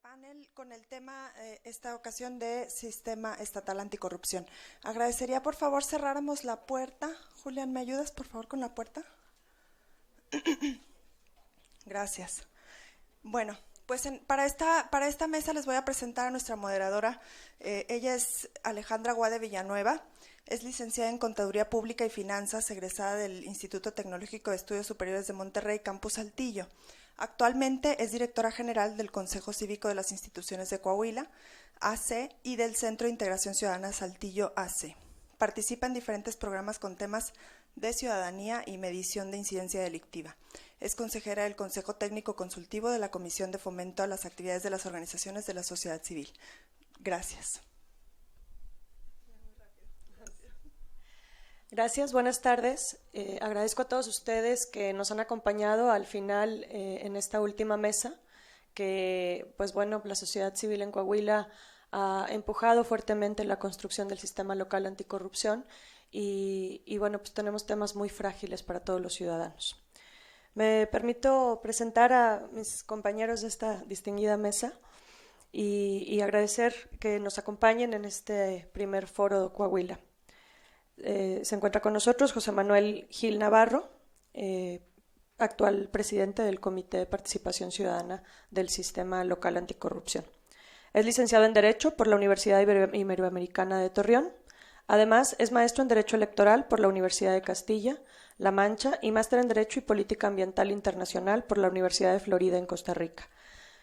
panel con el tema, esta ocasión, de Sistema Estatal Anticorrupción. Agradecería, por favor, cerráramos la puerta. Julián, ¿me ayudas, por favor, con la puerta? Gracias. Bueno, pues para esta mesa les voy a presentar a nuestra moderadora. Ella es Alejandra Guade Villanueva. Es licenciada en Contaduría Pública y Finanzas, egresada del Instituto Tecnológico de Estudios Superiores de Monterrey, Campus Saltillo. Actualmente es directora general del Consejo Cívico de las Instituciones de Coahuila, AC, y del Centro de Integración Ciudadana Saltillo, AC. Participa en diferentes programas con temas de ciudadanía y medición de incidencia delictiva. Es consejera del Consejo Técnico Consultivo de la Comisión de Fomento a las Actividades de las Organizaciones de la Sociedad Civil. Gracias. Gracias, buenas tardes. Agradezco a todos ustedes que nos han acompañado al final en esta última mesa, que pues bueno, la sociedad civil en Coahuila ha empujado fuertemente la construcción del sistema local anticorrupción y bueno, pues tenemos temas muy frágiles para todos los ciudadanos. Me permito presentar a mis compañeros de esta distinguida mesa y agradecer que nos acompañen en este primer foro de Coahuila. Se encuentra con nosotros José Manuel Gil Navarro, actual presidente del Comité de Participación Ciudadana del Sistema Local Anticorrupción. Es licenciado en Derecho por la Universidad Iberoamericana de Torreón. Además, es maestro en Derecho Electoral por la Universidad de Castilla-La Mancha y máster en Derecho y Política Ambiental Internacional por la Universidad de Florida en Costa Rica.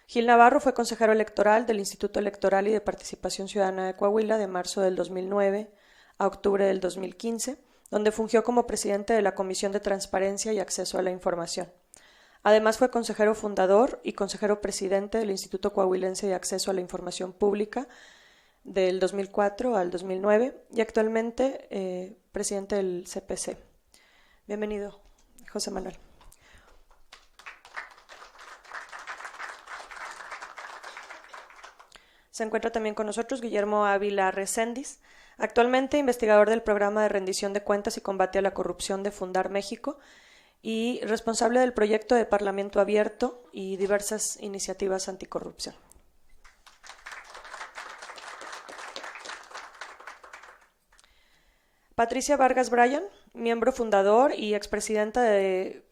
Gil Navarro fue consejero electoral del Instituto Electoral y de Participación Ciudadana de Coahuila de marzo del 2009 a octubre del 2015, donde fungió como presidente de la Comisión de Transparencia y Acceso a la Información. Además fue consejero fundador y consejero presidente del Instituto Coahuilense de Acceso a la Información Pública del 2004 al 2009 y actualmente presidente del CPC. Bienvenido, José Manuel. Se encuentra también con nosotros Guillermo Ávila Recendis, actualmente investigador del Programa de Rendición de Cuentas y Combate a la Corrupción de Fundar México y responsable del proyecto de Parlamento Abierto y diversas iniciativas anticorrupción. Patricia Vargas Bryan, miembro fundador y expresidenta del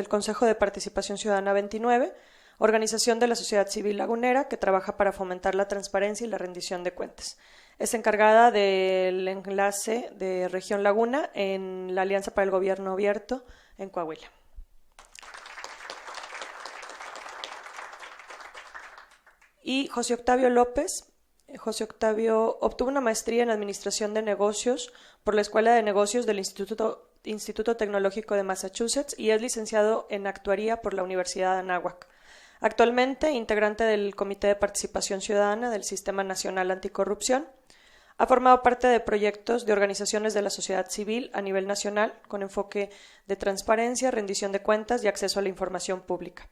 Consejo de Participación Ciudadana 29, organización de la sociedad civil lagunera que trabaja para fomentar la transparencia y la rendición de cuentas. Es encargada del enlace de Región Laguna en la Alianza para el Gobierno Abierto en Coahuila. Y José Octavio López. José Octavio obtuvo una maestría en Administración de Negocios por la Escuela de Negocios del Instituto Tecnológico de Massachusetts y es licenciado en Actuaría por la Universidad de Anáhuac. Actualmente, integrante del Comité de Participación Ciudadana del Sistema Nacional Anticorrupción, ha formado parte de proyectos de organizaciones de la sociedad civil a nivel nacional con enfoque de transparencia, rendición de cuentas y acceso a la información pública.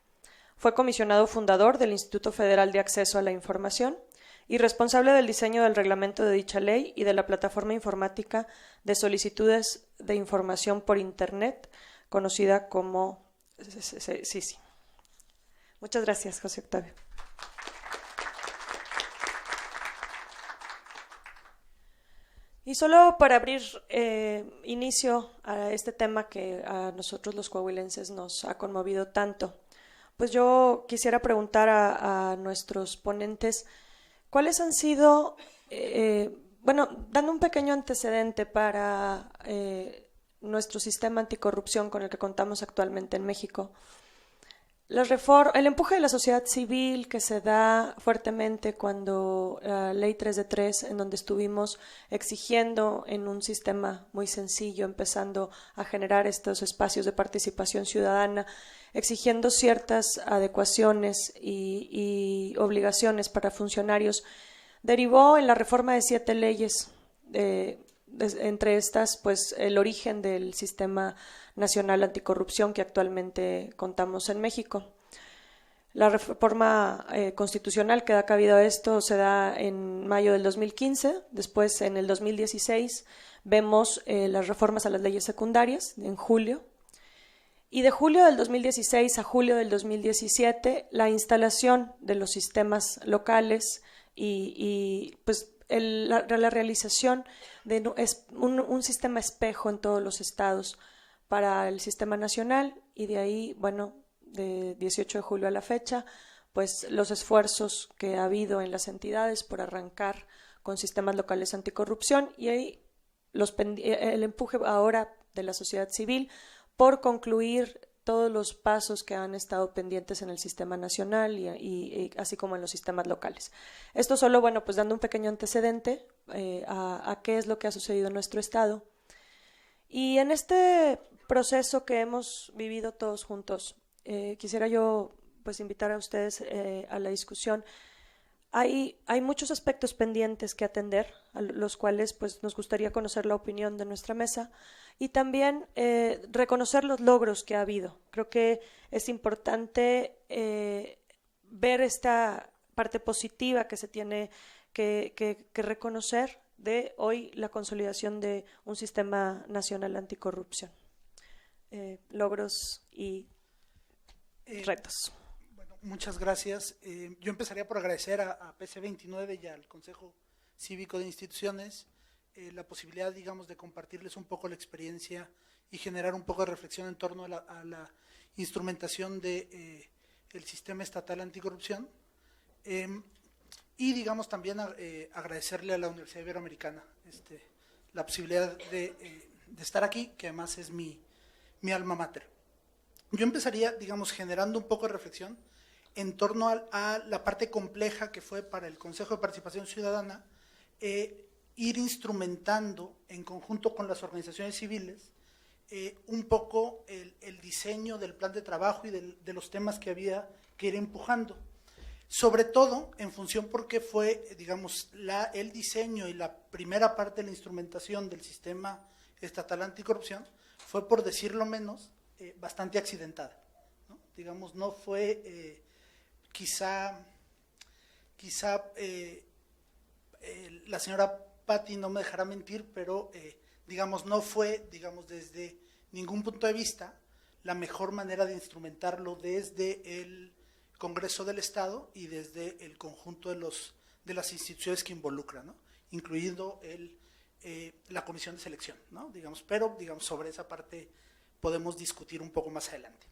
Fue comisionado fundador del Instituto Federal de Acceso a la Información y responsable del diseño del reglamento de dicha ley y de la plataforma informática de solicitudes de información por Internet, conocida como SISI. Muchas gracias, José Octavio. Y solo para abrir inicio a este tema que a nosotros los coahuilenses nos ha conmovido tanto, pues yo quisiera preguntar a nuestros ponentes cuáles han sido, dando un pequeño antecedente para nuestro sistema anticorrupción con el que contamos actualmente en México. El empuje de la sociedad civil que se da fuertemente cuando la Ley 3 de 3, en donde estuvimos exigiendo en un sistema muy sencillo, empezando a generar estos espacios de participación ciudadana, exigiendo ciertas adecuaciones y obligaciones para funcionarios, derivó en la reforma de 7 leyes, entre estas, pues el origen del Sistema Nacional Anticorrupción que actualmente contamos en México. La reforma constitucional que da cabida a esto se da en mayo del 2015, después en el 2016 vemos las reformas a las leyes secundarias en julio Y de julio del 2016 a julio del 2017, la instalación de los sistemas locales y pues la realización de un sistema espejo en todos los estados para el sistema nacional, y de ahí, bueno, de 18 de julio a la fecha, pues los esfuerzos que ha habido en las entidades por arrancar con sistemas locales anticorrupción, y ahí el empuje ahora de la sociedad civil por concluir todos los pasos que han estado pendientes en el sistema nacional y así como en los sistemas locales. Esto solo, bueno, pues dando un pequeño antecedente a qué es lo que ha sucedido en nuestro estado. Y en este proceso que hemos vivido todos juntos, quisiera yo pues invitar a ustedes a la discusión. Hay muchos aspectos pendientes que atender, a los cuales pues nos gustaría conocer la opinión de nuestra mesa y también reconocer los logros que ha habido. Creo que es importante ver esta parte positiva que se tiene que reconocer de hoy la consolidación de un sistema nacional anticorrupción. Logros y retos. Muchas gracias. Yo empezaría por agradecer a PC29 y al Consejo Cívico de Instituciones la posibilidad, digamos, de compartirles un poco la experiencia y generar un poco de reflexión en torno a la instrumentación de el sistema estatal anticorrupción. Y, digamos, también agradecerle a la Universidad Iberoamericana la posibilidad de estar aquí, que además es mi alma mater. Yo empezaría, digamos, generando un poco de reflexión en torno a la parte compleja que fue para el Consejo de Participación Ciudadana ir instrumentando en conjunto con las organizaciones civiles un poco el diseño del plan de trabajo y de los temas que había que ir empujando. Sobre todo en función porque fue, digamos, el diseño y la primera parte de la instrumentación del sistema estatal anticorrupción fue, por decirlo menos, bastante accidentada, ¿no? Digamos, no fue quizá la señora Patti no me dejará mentir, pero digamos, no fue, digamos, desde ningún punto de vista la mejor manera de instrumentarlo desde el Congreso del Estado y desde el conjunto de las instituciones que involucran, ¿no? Incluido la comisión de selección, ¿no? Digamos, pero digamos, sobre esa parte podemos discutir un poco más adelante.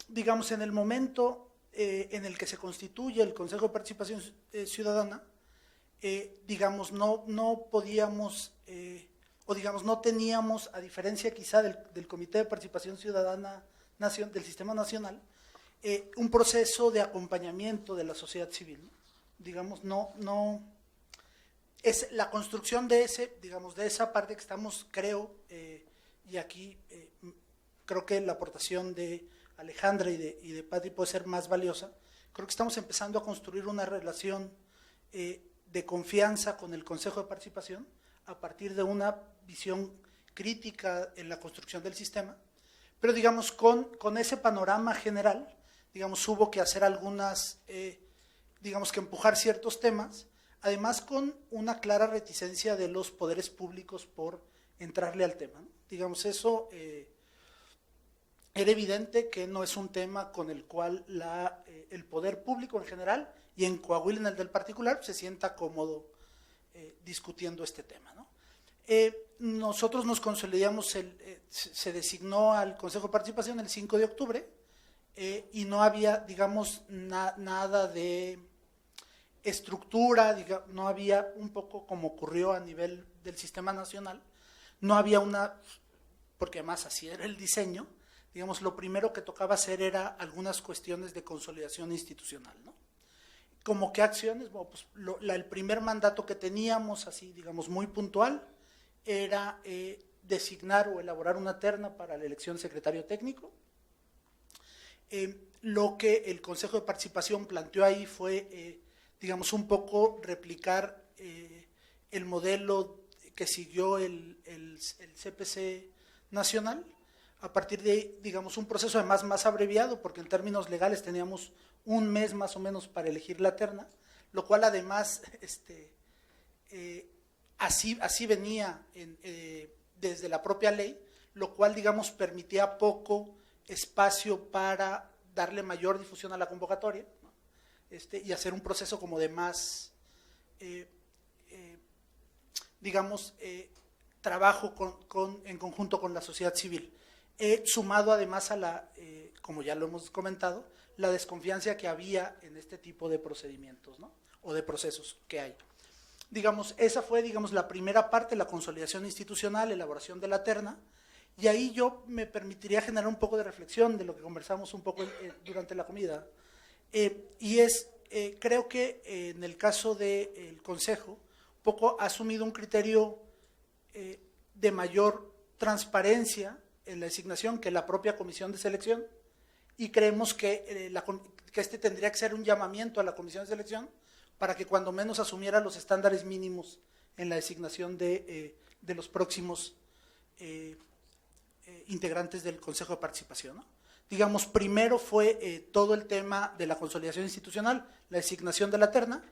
Digamos, en el momento en el que se constituye el Consejo de Participación Ciudadana, digamos, no podíamos, o digamos, no teníamos, a diferencia quizá del Comité de Participación Ciudadana del Sistema Nacional, un proceso de acompañamiento de la sociedad civil, ¿no? Digamos, no es la construcción de digamos, de esa parte que estamos, creo, y aquí creo que la aportación de Alejandra y de Patti puede ser más valiosa. Creo que estamos empezando a construir una relación de confianza con el Consejo de Participación a partir de una visión crítica en la construcción del sistema, pero digamos con ese panorama general, digamos, hubo que hacer algunas, digamos, que empujar ciertos temas, además con una clara reticencia de los poderes públicos por entrarle al tema, ¿no? Digamos, eso era evidente que no es un tema con el cual el poder público en general y en Coahuila en el del particular se sienta cómodo discutiendo este tema, ¿no? Nosotros nos consolidamos, se designó al Consejo de Participación el 5 de octubre y no había, digamos, nada de estructura, digamos, no había, un poco como ocurrió a nivel del sistema nacional, no había porque además así era el diseño, digamos, lo primero que tocaba hacer era algunas cuestiones de consolidación institucional, ¿no? ¿Cómo qué acciones? Bueno, pues el primer mandato que teníamos, así, digamos, muy puntual, era designar o elaborar una terna para la elección de secretario técnico. Lo que el Consejo de Participación planteó ahí fue, digamos, un poco replicar el modelo que siguió el CPC nacional, a partir de, digamos, un proceso además más abreviado, porque en términos legales teníamos un mes más o menos para elegir la terna, lo cual además así venía desde la propia ley, lo cual, digamos, permitía poco espacio para darle mayor difusión a la convocatoria, ¿no? Y hacer un proceso como de más, digamos, trabajo en conjunto con la sociedad civil. Sumado además a la, como ya lo hemos comentado, la desconfianza que había en este tipo de procedimientos, ¿no? O de procesos que hay. Digamos, esa fue, digamos, la primera parte, la consolidación institucional, elaboración de la terna, y ahí yo me permitiría generar un poco de reflexión de lo que conversamos un poco durante la comida. Creo que en el caso del Consejo, un poco ha asumido un criterio de mayor transparencia en la designación que la propia comisión de selección, y creemos que este tendría que ser un llamamiento a la comisión de selección para que cuando menos asumiera los estándares mínimos en la designación de los próximos integrantes del Consejo de Participación, ¿no? Digamos, primero fue todo el tema de la consolidación institucional, la designación de la terna,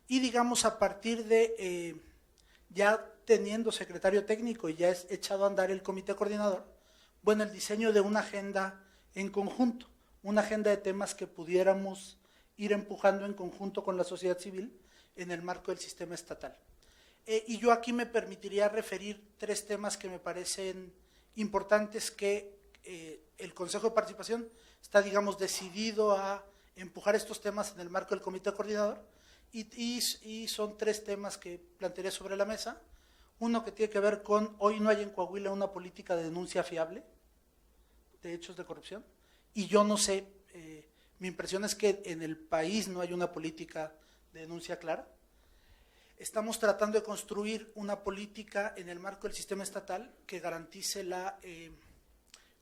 y digamos a partir de ya teniendo secretario técnico y ya es echado a andar el comité coordinador, bueno, el diseño de una agenda en conjunto, una agenda de temas que pudiéramos ir empujando en conjunto con la sociedad civil en el marco del sistema estatal. Y yo aquí me permitiría referir 3 temas que me parecen importantes que el Consejo de Participación está, digamos, decidido a empujar estos temas en el marco del comité coordinador, y son 3 temas que plantearé sobre la mesa. Uno que tiene que ver con, hoy no hay en Coahuila una política de denuncia fiable de hechos de corrupción, y yo no sé, mi impresión es que en el país no hay una política de denuncia clara. Estamos tratando de construir una política en el marco del sistema estatal que garantice la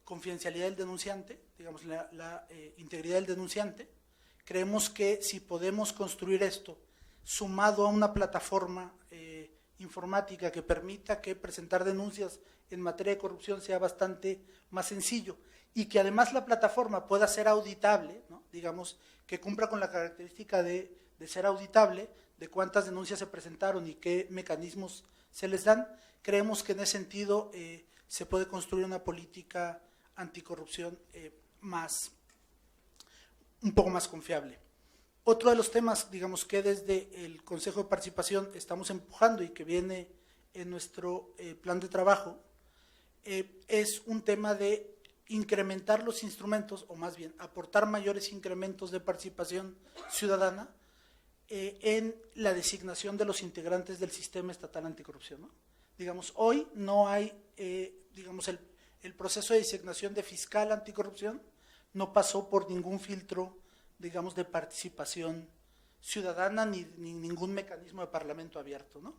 confidencialidad del denunciante, digamos, la integridad del denunciante. Creemos que si podemos construir esto sumado a una plataforma informática que permita que presentar denuncias en materia de corrupción sea bastante más sencillo, y que además la plataforma pueda ser auditable, ¿no? Digamos, que cumpla con la característica de ser auditable, de cuántas denuncias se presentaron y qué mecanismos se les dan, creemos que en ese sentido se puede construir una política anticorrupción un poco más confiable. Otro de los temas, digamos, que desde el Consejo de Participación estamos empujando y que viene en nuestro plan de trabajo, es un tema de incrementar los instrumentos, o más bien aportar mayores incrementos de participación ciudadana en la designación de los integrantes del sistema estatal anticorrupción, ¿no? Digamos, hoy no hay, digamos, el proceso de designación de fiscal anticorrupción no pasó por ningún filtro, digamos, de participación ciudadana ni ningún mecanismo de parlamento abierto, ¿no?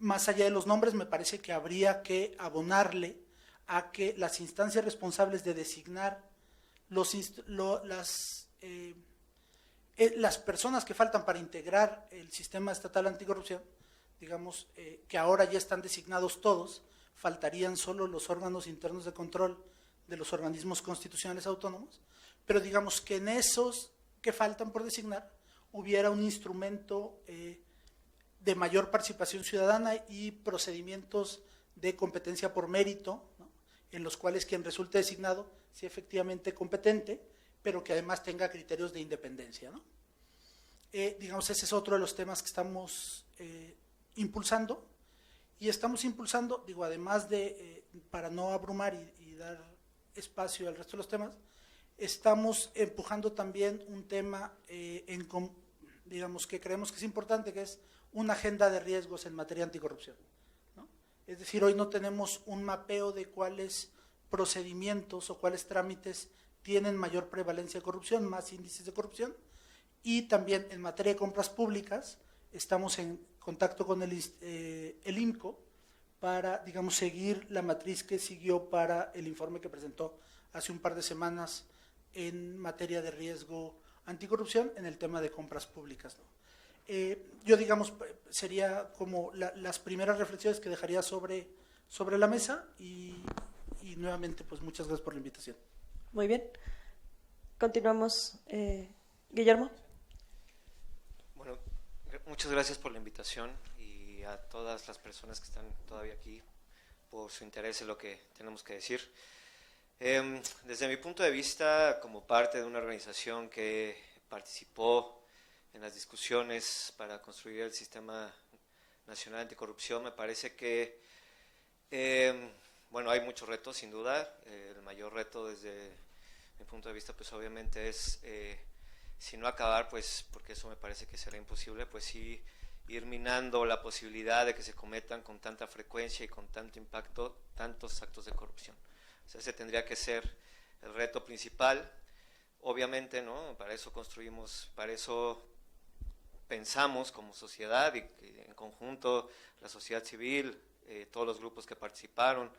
Más allá de los nombres, me parece que habría que abonarle a que las instancias responsables de designar las personas que faltan para integrar el sistema estatal anticorrupción, digamos, que ahora ya están designados todos, faltarían solo los órganos internos de control de los organismos constitucionales autónomos, pero digamos que en esos que faltan por designar hubiera un instrumento de mayor participación ciudadana y procedimientos de competencia por mérito, ¿no? En los cuales quien resulte designado sea efectivamente competente, pero que además tenga criterios de independencia, ¿no? Digamos, ese es otro de los temas que estamos impulsando, y estamos impulsando, digo, además de, para no abrumar y dar espacio al resto de los temas, estamos empujando también un tema, digamos, que creemos que es importante, que es una agenda de riesgos en materia anticorrupción, ¿no? Es decir, hoy no tenemos un mapeo de cuáles procedimientos o cuáles trámites tienen mayor prevalencia de corrupción, más índices de corrupción, y también en materia de compras públicas estamos en contacto con el IMCO para, digamos, seguir la matriz que siguió para el informe que presentó hace un par de semanas en materia de riesgo anticorrupción en el tema de compras públicas, ¿no? Yo, digamos, sería como las primeras reflexiones que dejaría sobre la mesa, y nuevamente, pues muchas gracias por la invitación. Muy bien. Continuamos. Guillermo. Bueno, muchas gracias por la invitación, y a todas las personas que están todavía aquí, por su interés en lo que tenemos que decir. Desde mi punto de vista, como parte de una organización que participó en las discusiones para construir el Sistema Nacional Anticorrupción, me parece que, bueno, hay muchos retos, sin duda. El mayor reto desde mi punto de vista, pues obviamente es, si no acabar, pues porque eso me parece que será imposible, pues sí ir minando la posibilidad de que se cometan con tanta frecuencia y con tanto impacto tantos actos de corrupción. O sea, ese tendría que ser el reto principal. Obviamente, ¿no? Para eso construimos, para eso pensamos como sociedad y en conjunto la sociedad civil, todos los grupos que participaron,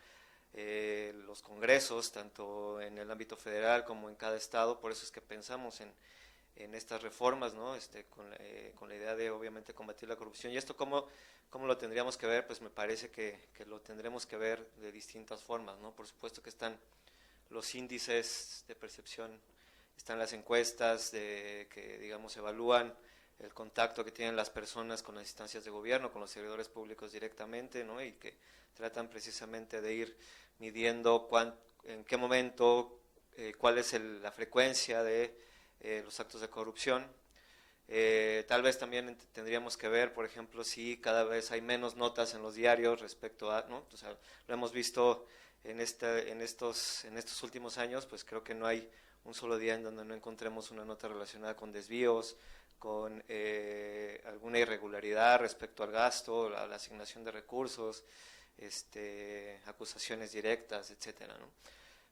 los congresos, tanto en el ámbito federal como en cada estado, por eso es que pensamos en estas reformas, ¿no? Con la idea de obviamente combatir la corrupción. ¿Y esto cómo lo tendríamos que ver? Pues me parece que lo tendremos que ver de distintas formas, ¿no? Por supuesto que están los índices de percepción, están las encuestas que digamos evalúan el contacto que tienen las personas con las instancias de gobierno, con los servidores públicos directamente, ¿no? Y que tratan precisamente de ir midiendo en qué momento, cuál es la frecuencia de los actos de corrupción. Tal vez también tendríamos que ver, por ejemplo, si cada vez hay menos notas en los diarios respecto a, ¿no? O sea, lo hemos visto en estos últimos años, pues creo que no hay un solo día en donde no encontremos una nota relacionada con desvíos, con alguna irregularidad respecto al gasto, a la asignación de recursos, acusaciones directas, etcétera, ¿no?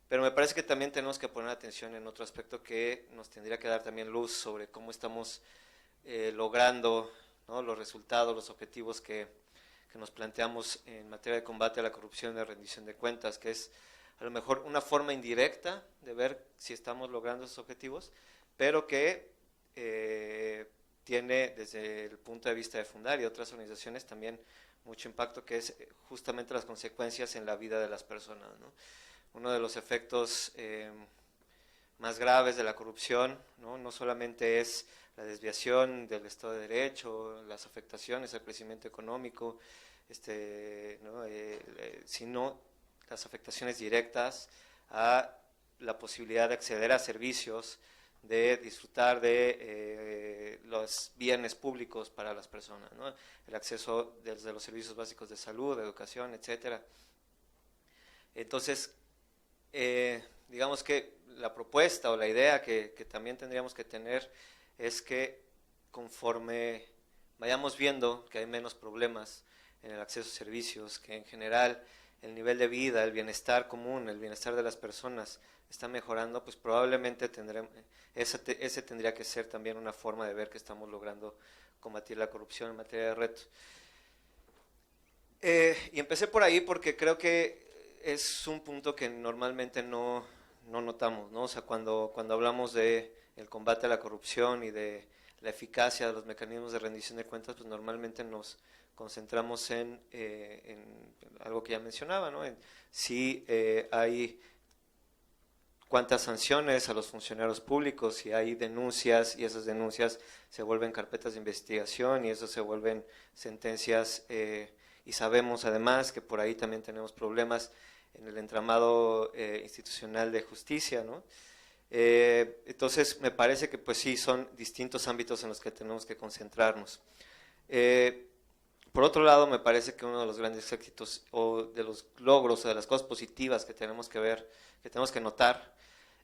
Pero me parece que también tenemos que poner atención en otro aspecto que nos tendría que dar también luz sobre cómo estamos logrando, ¿no? Los resultados, los objetivos que nos planteamos en materia de combate a la corrupción y de rendición de cuentas, que es a lo mejor una forma indirecta de ver si estamos logrando esos objetivos, pero que tiene desde el punto de vista de Fundar y otras organizaciones también mucho impacto, que es justamente las consecuencias en la vida de las personas, ¿no? Uno de los efectos más graves de la corrupción, no solamente es la desviación del Estado de Derecho, las afectaciones al crecimiento económico, sino las afectaciones directas a la posibilidad de acceder a servicios, de disfrutar de los bienes públicos para las personas, ¿no? El acceso desde los servicios básicos de salud, de educación, etcétera. Entonces, digamos que la propuesta o la idea que también tendríamos que tener es que conforme vayamos viendo que hay menos problemas en el acceso a servicios, que en general el nivel de vida, el bienestar común, el bienestar de las personas está mejorando, pues probablemente ese tendría que ser también una forma de ver que estamos logrando combatir la corrupción en materia de retos. Y empecé por ahí porque creo que es un punto que normalmente no notamos, ¿no? O sea, cuando hablamos de el combate a la corrupción y de la eficacia de los mecanismos de rendición de cuentas, pues normalmente nos concentramos en algo que ya mencionaba, ¿no? En si hay cuántas sanciones a los funcionarios públicos, si hay denuncias y esas denuncias se vuelven carpetas de investigación y eso se vuelven sentencias, y sabemos además que por ahí también tenemos problemas en el entramado institucional de justicia, ¿no? Entonces me parece que pues sí, son distintos ámbitos en los que tenemos que concentrarnos. Por otro lado, me parece que uno de los grandes éxitos o de los logros o de las cosas positivas que tenemos que ver, que tenemos que notar,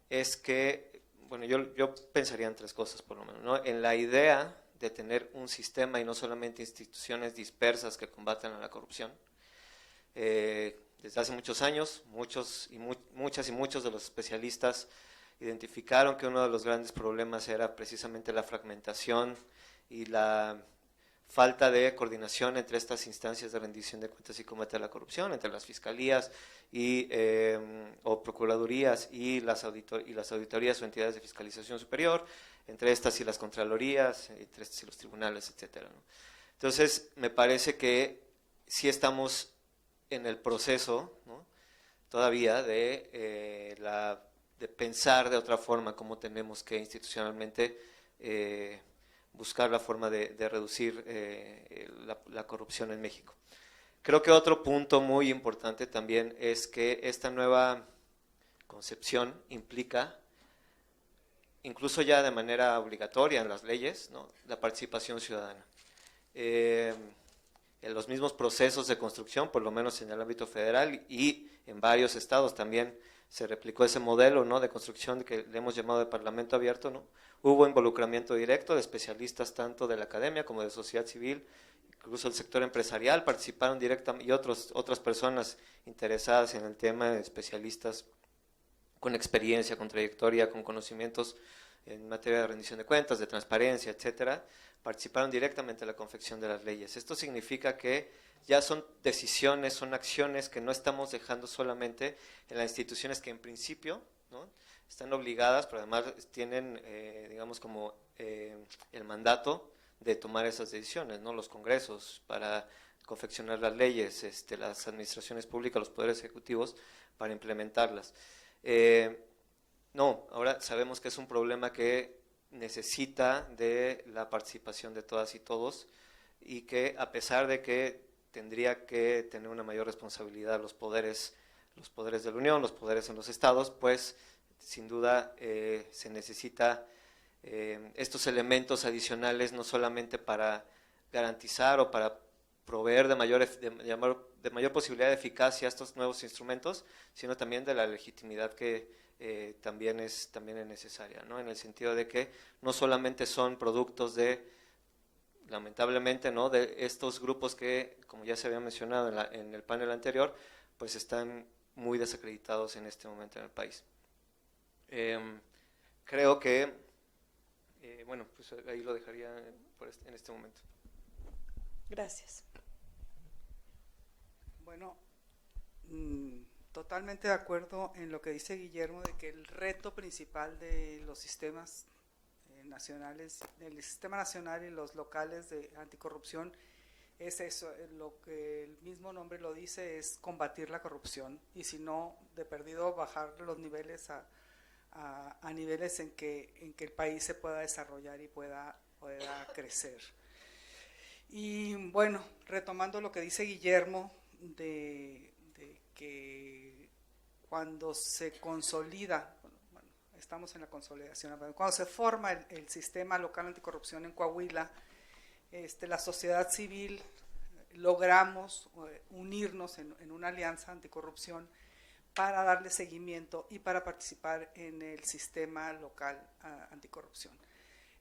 es que, bueno, yo pensaría en tres cosas por lo menos, ¿no? En la idea de tener un sistema y no solamente instituciones dispersas que combatan a la corrupción. Desde hace muchos años, muchas y muchos de los especialistas identificaron que uno de los grandes problemas era precisamente la fragmentación y la falta de coordinación entre estas instancias de rendición de cuentas y combate a la corrupción, entre las fiscalías o procuradurías y las auditorías o entidades de fiscalización superior, entre estas y las contralorías, entre estas y los tribunales, etcétera, ¿no? Entonces, me parece que sí estamos en el proceso, ¿no? Todavía de pensar de otra forma cómo tenemos que institucionalmente buscar la forma de reducir la corrupción en México. Creo que otro punto muy importante también es que esta nueva concepción implica, incluso ya de manera obligatoria en las leyes, ¿no?, la participación ciudadana. En los mismos procesos de construcción, por lo menos en el ámbito federal y en varios estados también se replicó ese modelo, ¿no?, de construcción que le hemos llamado de parlamento abierto, ¿no? Hubo involucramiento directo de especialistas tanto de la academia como de sociedad civil, incluso el sector empresarial participaron directamente y otras personas interesadas en el tema, especialistas con experiencia, con trayectoria, con conocimientos en materia de rendición de cuentas, de transparencia, etcétera, participaron directamente en la confección de las leyes. Esto significa que ya son decisiones, son acciones que no estamos dejando solamente en las instituciones que en principio, ¿no?, están obligadas, pero además tienen, digamos, como el mandato de tomar esas decisiones, ¿no?, los congresos para confeccionar las leyes, las administraciones públicas, los poderes ejecutivos para implementarlas. No, ahora sabemos que es un problema que necesita de la participación de todas y todos y que a pesar de que tendría que tener una mayor responsabilidad los poderes de la Unión, los poderes en los estados, pues sin duda se necesita estos elementos adicionales no solamente para garantizar o para proveer de mayor posibilidad de eficacia a estos nuevos instrumentos, sino también de la legitimidad que también es necesaria, ¿no?, en el sentido de que no solamente son productos de, lamentablemente, ¿no?, de estos grupos que, como ya se había mencionado en el panel anterior, pues están muy desacreditados en este momento en el país. Creo que, bueno, pues ahí lo dejaría en este momento. Gracias. Bueno, totalmente de acuerdo en lo que dice Guillermo, de que el reto principal de los sistemas nacionales, del sistema nacional y los locales de anticorrupción, es eso, lo que el mismo nombre lo dice, es combatir la corrupción, y si no, de perdido bajar los niveles a niveles en que el país se pueda desarrollar y pueda crecer. Y bueno, retomando lo que dice Guillermo, de que cuando se consolida, bueno, estamos en la consolidación, cuando se forma el sistema local anticorrupción en Coahuila, la sociedad civil logramos unirnos en una alianza anticorrupción para darle seguimiento y para participar en el sistema local anticorrupción.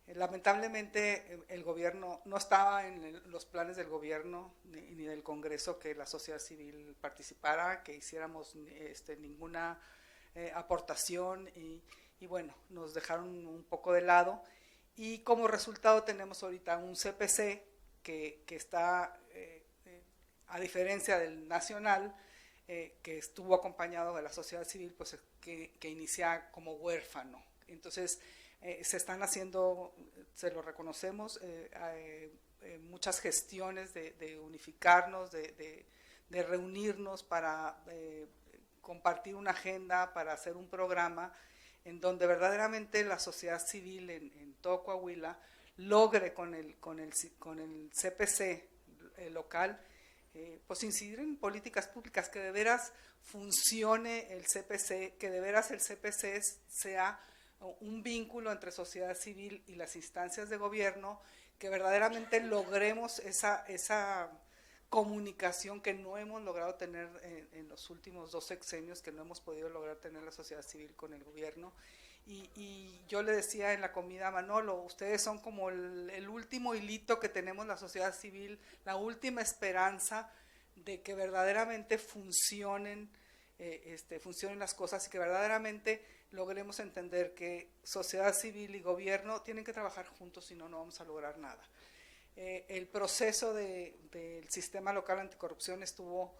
Lamentablemente el gobierno no estaba en los planes del gobierno ni del Congreso que la sociedad civil participara, que hiciéramos ninguna aportación y bueno, nos dejaron un poco de lado, y como resultado tenemos ahorita un CPC que está, a diferencia del nacional, que estuvo acompañado de la sociedad civil, pues que inicia como huérfano. Entonces, se están haciendo, se lo reconocemos, muchas gestiones de unificarnos, de reunirnos para compartir una agenda, para hacer un programa en donde verdaderamente la sociedad civil en todo Coahuila logre con el CPC local, pues incidir en políticas públicas, que de veras funcione el CPC, que de veras el CPC sea un vínculo entre sociedad civil y las instancias de gobierno, que verdaderamente logremos esa comunicación que no hemos logrado tener en los últimos 2 sexenios, que no hemos podido lograr tener la sociedad civil con el gobierno. Y yo le decía en la comida a Manolo, ustedes son como el último hilito que tenemos la sociedad civil, la última esperanza de que verdaderamente funcionen las cosas y que verdaderamente logremos entender que sociedad civil y gobierno tienen que trabajar juntos, si no, no vamos a lograr nada. El proceso del sistema local anticorrupción estuvo,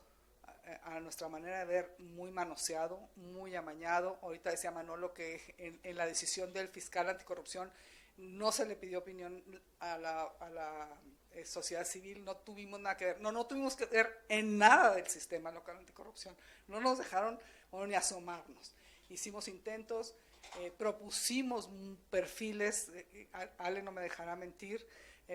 a nuestra manera de ver, muy manoseado, muy amañado. Ahorita decía Manolo que en la decisión del fiscal anticorrupción no se le pidió opinión a la sociedad civil, no tuvimos nada que ver, no tuvimos que ver en nada del sistema local anticorrupción, no nos dejaron ni asomarnos. Hicimos intentos, propusimos perfiles, Ale no me dejará mentir,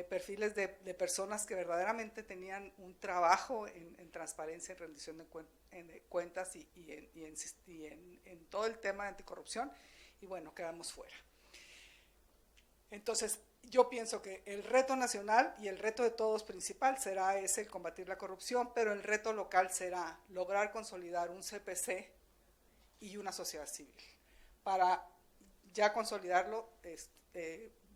perfiles de personas que verdaderamente tenían un trabajo en transparencia, en rendición de cuentas y en todo el tema de anticorrupción, y bueno, quedamos fuera. Entonces, yo pienso que el reto nacional y el reto de todos principal será ese, el combatir la corrupción, pero el reto local será lograr consolidar un CPC y una sociedad civil. Para ya consolidarlo,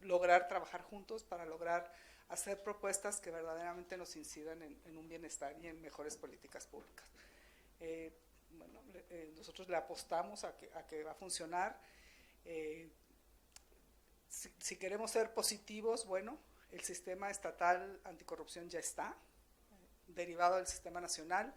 lograr trabajar juntos para lograr hacer propuestas que verdaderamente nos incidan en un bienestar y en mejores políticas públicas. Bueno, nosotros le apostamos a que va a funcionar. Si queremos ser positivos, bueno, el sistema estatal anticorrupción ya está, derivado del sistema nacional,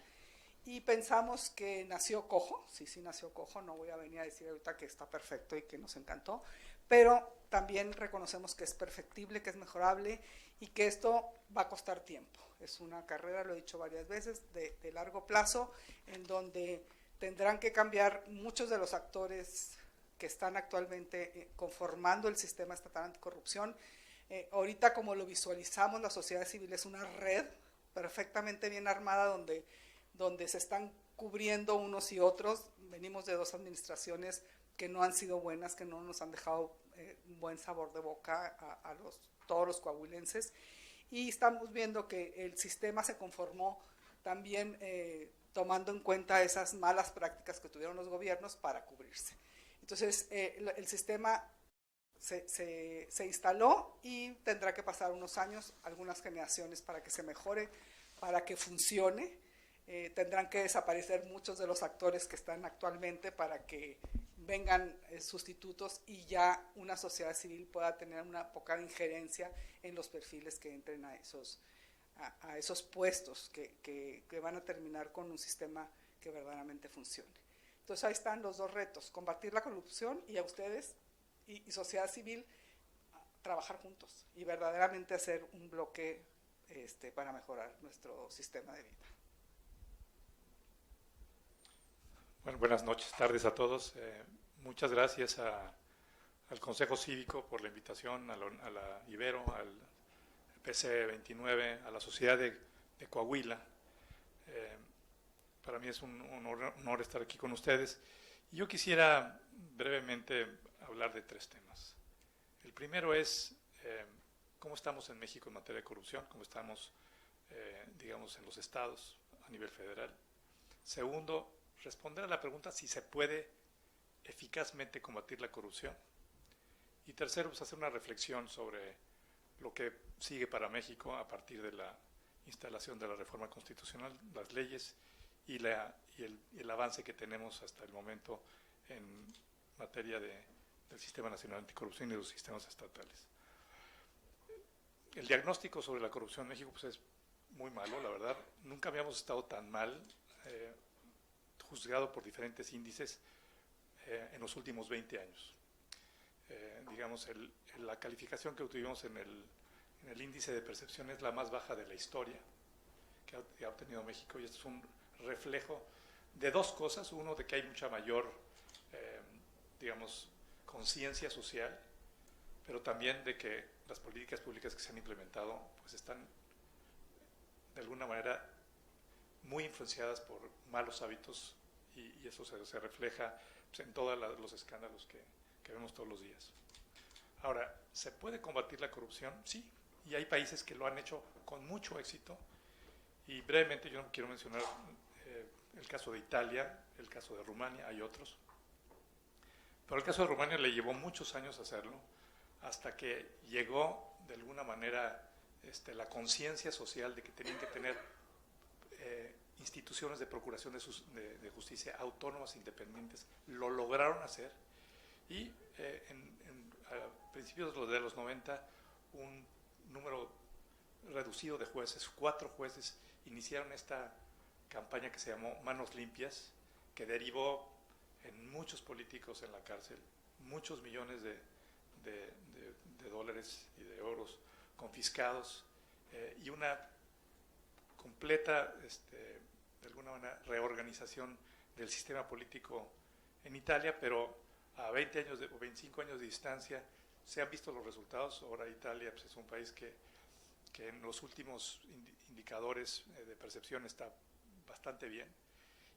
y pensamos que nació cojo, sí nació cojo, no voy a venir a decir ahorita que está perfecto y que nos encantó, pero también reconocemos que es perfectible, que es mejorable y que esto va a costar tiempo. Es una carrera, lo he dicho varias veces, de largo plazo, en donde tendrán que cambiar muchos de los actores que están actualmente conformando el sistema estatal anticorrupción. Ahorita, como lo visualizamos, la sociedad civil es una red perfectamente bien armada donde se están cubriendo unos y otros. Venimos de dos administraciones que no han sido buenas, que no nos han dejado un buen sabor de boca a todos los coahuilenses, y estamos viendo que el sistema se conformó también tomando en cuenta esas malas prácticas que tuvieron los gobiernos para cubrirse. Entonces, el sistema se instaló y tendrá que pasar unos años, algunas generaciones para que se mejore, para que funcione. Tendrán que desaparecer muchos de los actores que están actualmente para que vengan sustitutos y ya una sociedad civil pueda tener una poca injerencia en los perfiles que entren a esos puestos que van a terminar con un sistema que verdaderamente funcione. Entonces ahí están los dos retos, combatir la corrupción y a ustedes y sociedad civil trabajar juntos y verdaderamente hacer un bloque para mejorar nuestro sistema de vida. Bueno, buenas noches, tardes a todos. Muchas gracias al Consejo Cívico por la invitación, a la Ibero, al PC 29, a la Sociedad de Coahuila. Para mí es un honor estar aquí con ustedes. Y yo quisiera brevemente hablar de tres temas. El primero es cómo estamos en México en materia de corrupción, cómo estamos, digamos, en los estados a nivel federal. Segundo, responder a la pregunta si se puede eficazmente combatir la corrupción. Y tercero, pues hacer una reflexión sobre lo que sigue para México a partir de la instalación de la reforma constitucional, las leyes y el avance que tenemos hasta el momento en materia del Sistema Nacional Anticorrupción y de los sistemas estatales. El diagnóstico sobre la corrupción en México pues es muy malo, la verdad. Nunca habíamos estado tan mal, juzgado por diferentes índices en los últimos 20 años. Digamos, la calificación que obtuvimos en el índice de percepción es la más baja de la historia que ha obtenido México, y esto es un reflejo de dos cosas. Uno, de que hay mucha mayor, digamos, conciencia social, pero también de que las políticas públicas que se han implementado pues están de alguna manera muy influenciadas por malos hábitos, y eso se refleja pues, en todos los escándalos que vemos todos los días. Ahora, ¿se puede combatir la corrupción? Sí, y hay países que lo han hecho con mucho éxito, y brevemente yo quiero mencionar el caso de Italia, el caso de Rumania, hay otros. Pero el caso de Rumania le llevó muchos años hacerlo, hasta que llegó de alguna manera la conciencia social de que tenían que tener instituciones de procuración de justicia autónomas e independientes. Lo lograron hacer, y a principios de los 90 un número reducido de jueces, 4 jueces, iniciaron esta campaña que se llamó Manos Limpias, que derivó en muchos políticos en la cárcel, muchos millones de dólares y de euros confiscados, y una completa, de alguna manera, reorganización del sistema político en Italia, pero a 20 años o 25 años de distancia se han visto los resultados. Ahora Italia pues, es un país que que en los últimos indicadores de percepción está bastante bien,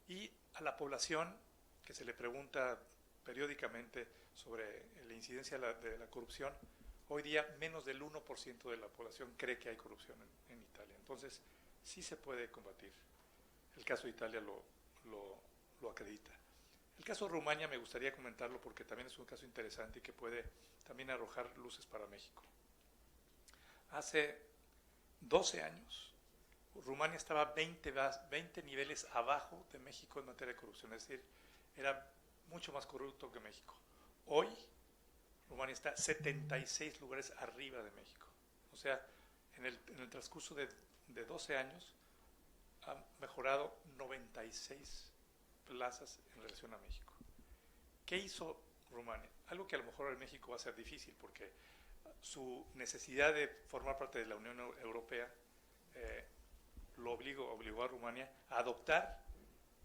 y a la población que se le pregunta periódicamente sobre la incidencia de la corrupción, hoy día menos del 1% de la población cree que hay corrupción en Italia. Entonces, sí se puede combatir. El caso de Italia lo acredita. El caso de Rumania me gustaría comentarlo porque también es un caso interesante y que puede también arrojar luces para México. Hace 12 años, Rumania estaba 20 niveles abajo de México en materia de corrupción, es decir, era mucho más corrupto que México. Hoy, Rumania está 76 lugares arriba de México. O sea, en el transcurso de 12 años ha mejorado 96 plazas en relación a México. ¿Qué hizo Rumania? Algo que a lo mejor en México va a ser difícil porque su necesidad de formar parte de la Unión Europea lo obligó a Rumania a adoptar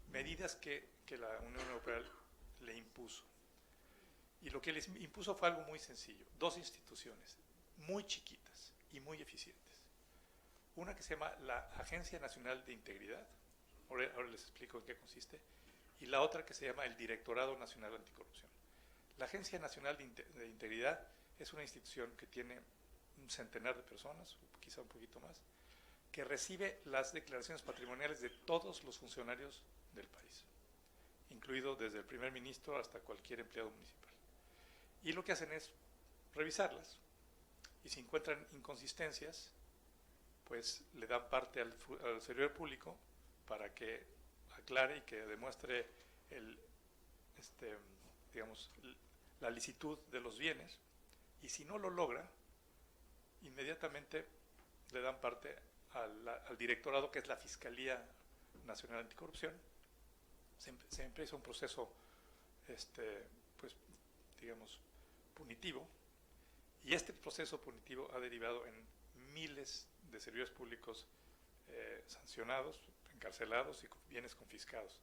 medidas que la Unión Europea le impuso. Y lo que les impuso fue algo muy sencillo. 2 instituciones muy chiquitas y muy eficientes. Una que se llama la Agencia Nacional de Integridad, ahora les explico en qué consiste, y la otra que se llama el Directorado Nacional Anticorrupción. La Agencia Nacional de Integridad es una institución que tiene un centenar de personas, quizá un poquito más, que recibe las declaraciones patrimoniales de todos los funcionarios del país, incluido desde el primer ministro hasta cualquier empleado municipal. Y lo que hacen es revisarlas, y si encuentran inconsistencias, pues le dan parte al servidor público para que aclare y que demuestre la licitud de los bienes, y si no lo logra, inmediatamente le dan parte al directorado, que es la Fiscalía Nacional Anticorrupción. Se empieza un proceso punitivo, y este proceso punitivo ha derivado en miles de servidores públicos sancionados, encarcelados y bienes confiscados.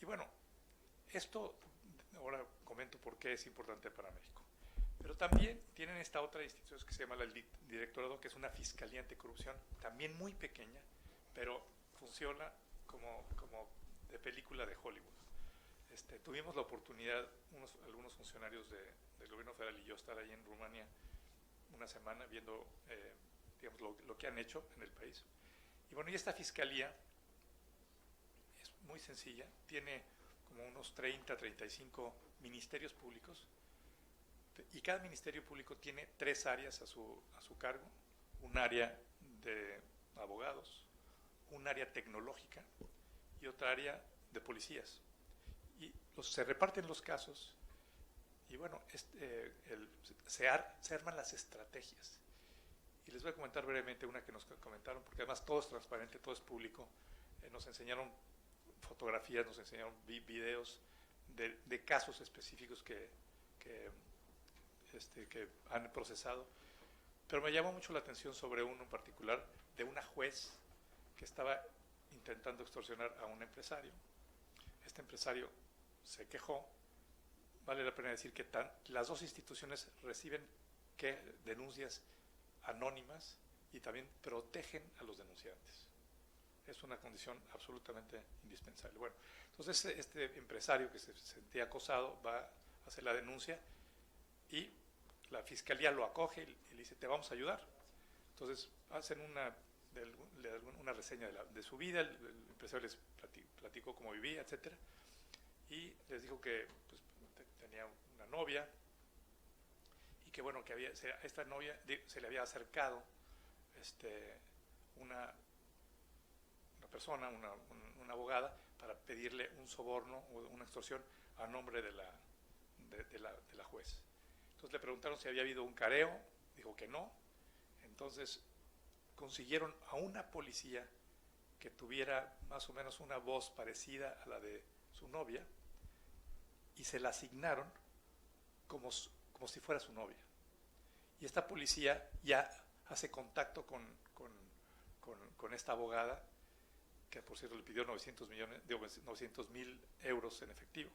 Y bueno, esto ahora comento por qué es importante para México. Pero también tienen esta otra institución que se llama el Directorado, que es una fiscalía anticorrupción, también muy pequeña, pero funciona como de película de Hollywood. Tuvimos la oportunidad, algunos funcionarios del gobierno federal y yo, estar ahí en Rumania una semana viendo lo que han hecho en el país. Y bueno, y esta fiscalía es muy sencilla, tiene como unos 35 ministerios públicos, y cada ministerio público tiene 3 áreas a su cargo: un área de abogados, un área tecnológica y otra área de policías. Y se reparten los casos, y bueno, se arman las estrategias. Y les voy a comentar brevemente una que nos comentaron, porque además todo es transparente, todo es público. Nos enseñaron fotografías, nos enseñaron videos de casos específicos que han procesado. Pero me llamó mucho la atención sobre uno en particular, de una juez que estaba intentando extorsionar a un empresario. Este empresario se quejó. Vale la pena decir que las 2 instituciones reciben denuncias anónimas y también protegen a los denunciantes. Es una condición absolutamente indispensable. Bueno, entonces este empresario que se sentía acosado va a hacer la denuncia, y la fiscalía lo acoge y le dice: te vamos a ayudar. Entonces hacen una reseña de su vida. El empresario les platicó cómo vivía, etcétera, y les dijo que pues, tenía una novia, y que bueno, que a esta novia se le había acercado una persona, una abogada, para pedirle un soborno o una extorsión a nombre de la juez. Entonces le preguntaron si había habido un careo, dijo que no. Entonces consiguieron a una policía que tuviera más o menos una voz parecida a la de su novia, y se la asignaron como si fuera su novia. Y esta policía ya hace contacto con esta abogada, que por cierto le pidió 900.000 euros en efectivo,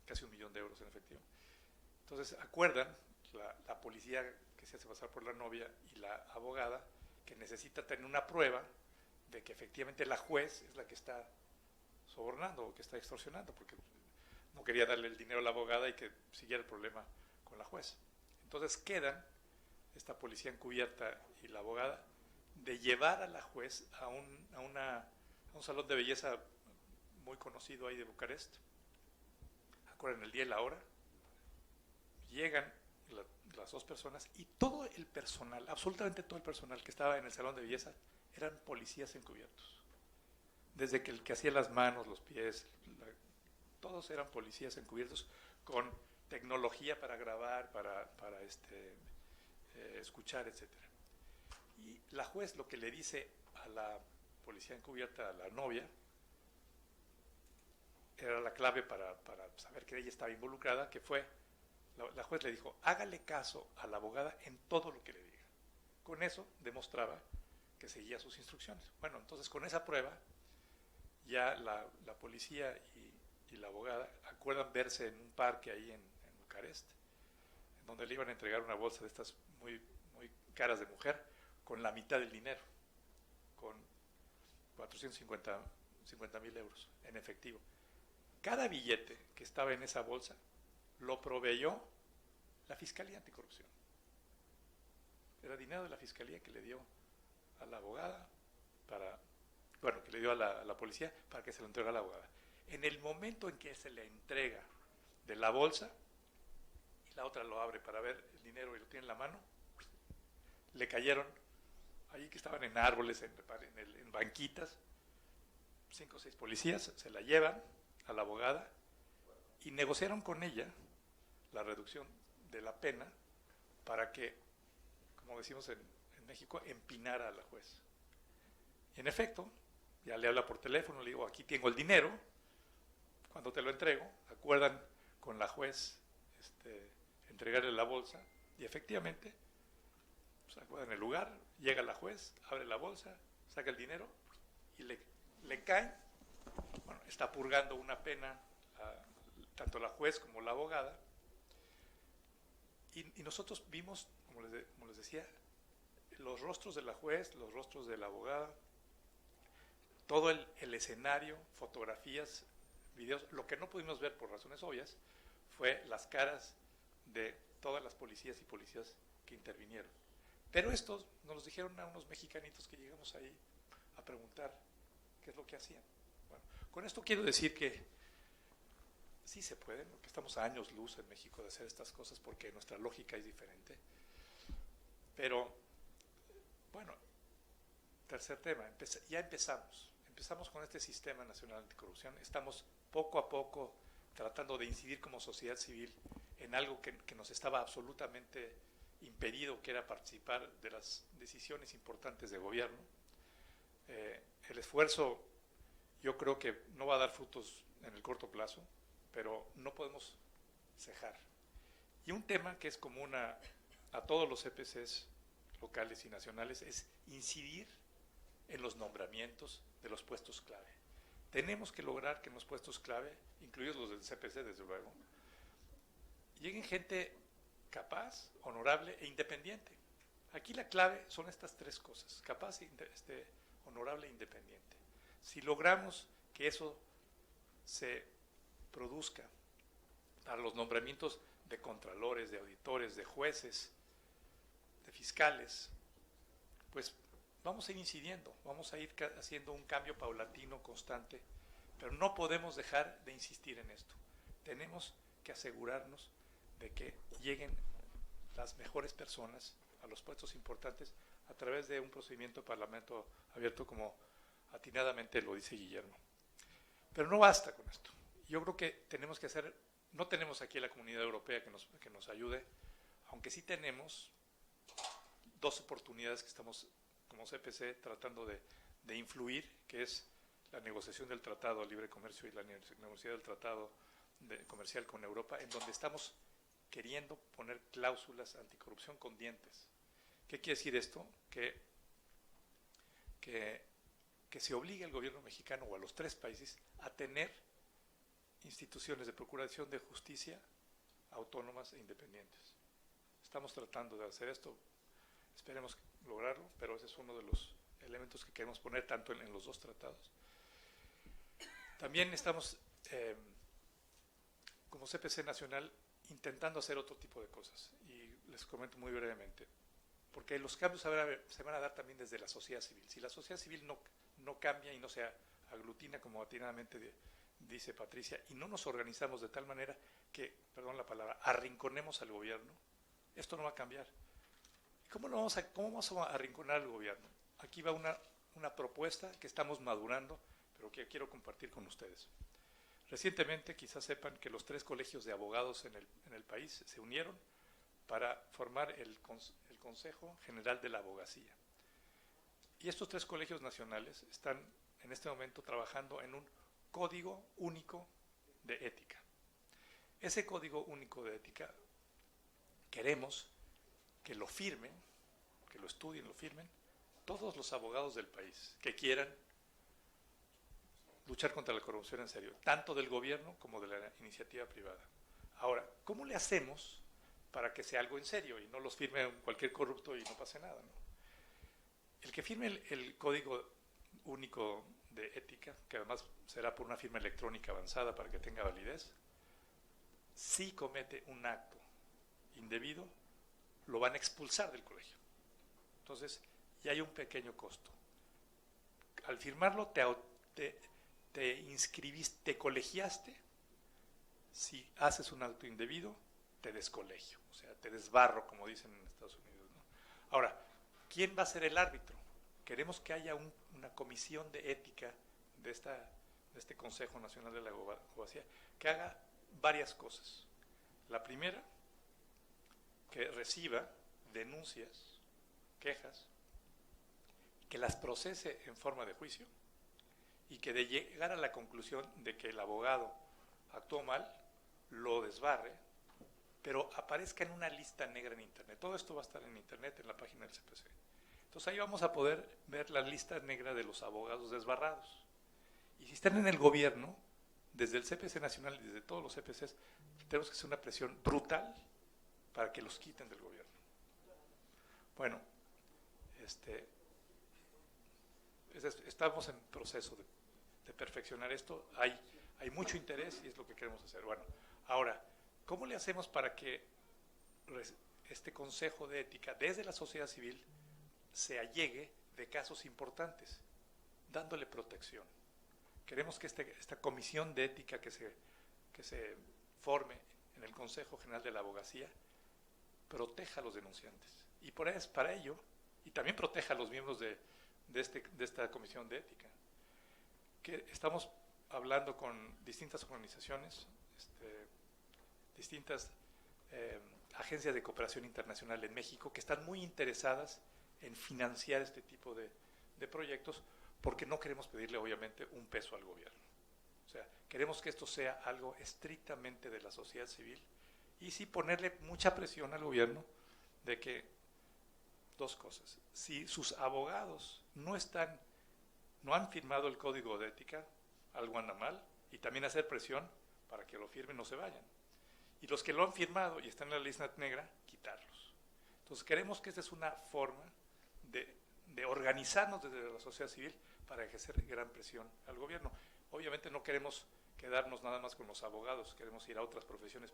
casi 1 millón de euros en efectivo. Entonces acuerdan, la policía que se hace pasar por la novia, y la abogada, que necesita tener una prueba de que efectivamente la juez es la que está sobornando o que está extorsionando, porque no quería darle el dinero a la abogada y que siguiera el problema con la juez. Entonces quedan esta policía encubierta y la abogada de llevar a la juez a un salón de belleza muy conocido ahí de Bucarest. Acuerdan el día y la hora. Llegan las dos personas y todo el personal, absolutamente todo el personal que estaba en el salón de belleza eran policías encubiertos. Desde que el que hacía las manos, los pies, todos eran policías encubiertos con tecnología para grabar, para escuchar, etc. Y la juez lo que le dice a la policía encubierta, a la novia, era la clave para saber que ella estaba involucrada, que fue, la juez le dijo, hágale caso a la abogada en todo lo que le diga. Con eso demostraba que seguía sus instrucciones. Bueno, entonces con esa prueba, ya la policía y la abogada acuerdan verse en un parque ahí en Bucarest, en donde le iban a entregar una bolsa de estas muy, muy caras de mujer, con la mitad del dinero, con 450,000 euros en efectivo. Cada billete que estaba en esa bolsa lo proveyó la Fiscalía Anticorrupción. Era dinero de la Fiscalía que le dio a la abogada que le dio a la policía para que se lo entregara a la abogada. En el momento en que se le entrega de la bolsa y la otra lo abre para ver el dinero y lo tiene en la mano, le cayeron ahí, que estaban en árboles, en banquitas, 5 o 6 policías, se la llevan a la abogada y negociaron con ella la reducción de la pena para que, como decimos en México, empinara a la juez. Y en efecto, ya le habla por teléfono, le digo, aquí tengo el dinero, cuando te lo entrego, acuerdan con la juez entregarle la bolsa, y efectivamente, se acuerdan el lugar, llega la juez, abre la bolsa, saca el dinero y le cae. Bueno, está purgando una pena tanto la juez como la abogada, y nosotros vimos, como les decía, los rostros de la juez, los rostros de la abogada, todo el escenario, fotografías, videos. Lo que no pudimos ver por razones obvias fue las caras de todas las policías y policías que intervinieron. Pero estos nos los dijeron a unos mexicanitos que llegamos ahí a preguntar qué es lo que hacían. Bueno, con esto quiero decir que sí se puede, porque estamos a años luz en México de hacer estas cosas porque nuestra lógica es diferente. Pero, bueno, tercer tema, ya empezamos con este Sistema Nacional Anticorrupción, estamos poco a poco tratando de incidir como sociedad civil en algo que nos estaba absolutamente impedido, que era participar de las decisiones importantes de gobierno. El esfuerzo yo creo que no va a dar frutos en el corto plazo, pero no podemos cejar. Y un tema que es común a todos los CPCs locales y nacionales es incidir en los nombramientos de los puestos clave. Tenemos que lograr que en los puestos clave, incluidos los del CPC desde luego, lleguen gente capaz, honorable e independiente. Aquí la clave son estas tres cosas: capaz, honorable e independiente. Si logramos que eso se produzca para los nombramientos de contralores, de auditores, de jueces, de fiscales, pues vamos a ir incidiendo, vamos a ir haciendo un cambio paulatino, constante, pero no podemos dejar de insistir en esto. Tenemos que asegurarnos de que lleguen las mejores personas a los puestos importantes a través de un procedimiento de parlamento abierto, como atinadamente lo dice Guillermo. Pero no basta con esto. Yo creo que tenemos que hacer, no tenemos aquí a la Comunidad Europea que nos ayude, aunque sí tenemos 2 oportunidades que estamos como CPC tratando de influir, que es la negociación del Tratado de Libre Comercio y la negociación del Tratado Comercial con Europa, en donde estamos queriendo poner cláusulas anticorrupción con dientes. ¿Qué quiere decir esto? Que se obligue al gobierno mexicano o a los 3 países a tener instituciones de procuración de justicia autónomas e independientes. Estamos tratando de hacer esto, esperemos lograrlo, pero ese es uno de los elementos que queremos poner tanto en los dos tratados. También estamos, como CPC Nacional, intentando hacer otro tipo de cosas, y les comento muy brevemente, porque los cambios se van a dar también desde la sociedad civil. Si la sociedad civil no cambia y no se aglutina, como atinadamente dice Patricia, y no nos organizamos de tal manera que, perdón la palabra, arrinconemos al gobierno, esto no va a cambiar. ¿Cómo vamos a arrinconar al gobierno? Aquí va una propuesta que estamos madurando, pero que quiero compartir con ustedes. Recientemente, quizás sepan que los 3 colegios de abogados en el país se unieron para formar el Consejo General de la Abogacía. Y estos 3 colegios nacionales están en este momento trabajando en un Código Único de Ética. Ese Código Único de Ética queremos que lo firmen, que lo estudien, lo firmen, todos los abogados del país que quieran luchar contra la corrupción en serio, tanto del gobierno como de la iniciativa privada. Ahora, ¿cómo le hacemos para que sea algo en serio y no los firme cualquier corrupto y no pase nada, ¿no? El que firme el Código Único de Ética, que además será por una firma electrónica avanzada para que tenga validez, si comete un acto indebido, lo van a expulsar del colegio. Entonces, ya hay un pequeño costo. Al firmarlo, te inscribiste, te colegiaste. Si haces un acto indebido, te descolegio, o sea, te desbarro, como dicen en Estados Unidos, ¿no? Ahora, ¿quién va a ser el árbitro? Queremos que haya una comisión de ética de este Consejo Nacional de la Abogacía que haga varias cosas. La primera, que reciba denuncias, quejas, que las procese en forma de juicio y que de llegar a la conclusión de que el abogado actuó mal, lo desbarre, pero aparezca en una lista negra en Internet. Todo esto va a estar en Internet, en la página del CPC. Entonces ahí vamos a poder ver la lista negra de los abogados desbarrados. Y si están en el gobierno, desde el CPC Nacional y desde todos los CPCs, tenemos que hacer una presión brutal para que los quiten del gobierno. Bueno, estamos en proceso de perfeccionar esto. Hay mucho interés y es lo que queremos hacer. Bueno, ahora, ¿cómo le hacemos para que este Consejo de Ética, desde la sociedad civil, se allegue de casos importantes, dándole protección? Queremos que esta comisión de ética que se forme en el Consejo General de la Abogacía proteja a los denunciantes. Y para ello, y también proteja a los miembros de esta comisión de ética. Que estamos hablando con distintas organizaciones, distintas agencias de cooperación internacional en México que están muy interesadas en financiar este tipo de proyectos, porque no queremos pedirle obviamente un peso al gobierno. O sea, queremos que esto sea algo estrictamente de la sociedad civil y sí ponerle mucha presión al gobierno de que, 2 cosas, si sus abogados no han firmado el código de ética, algo anda mal, y también hacer presión para que lo firmen, no se vayan. Y los que lo han firmado y están en la lista negra, quitarlos. Entonces queremos que esta es una forma de organizarnos desde la sociedad civil para ejercer gran presión al gobierno. Obviamente no queremos quedarnos nada más con los abogados, queremos ir a otras profesiones,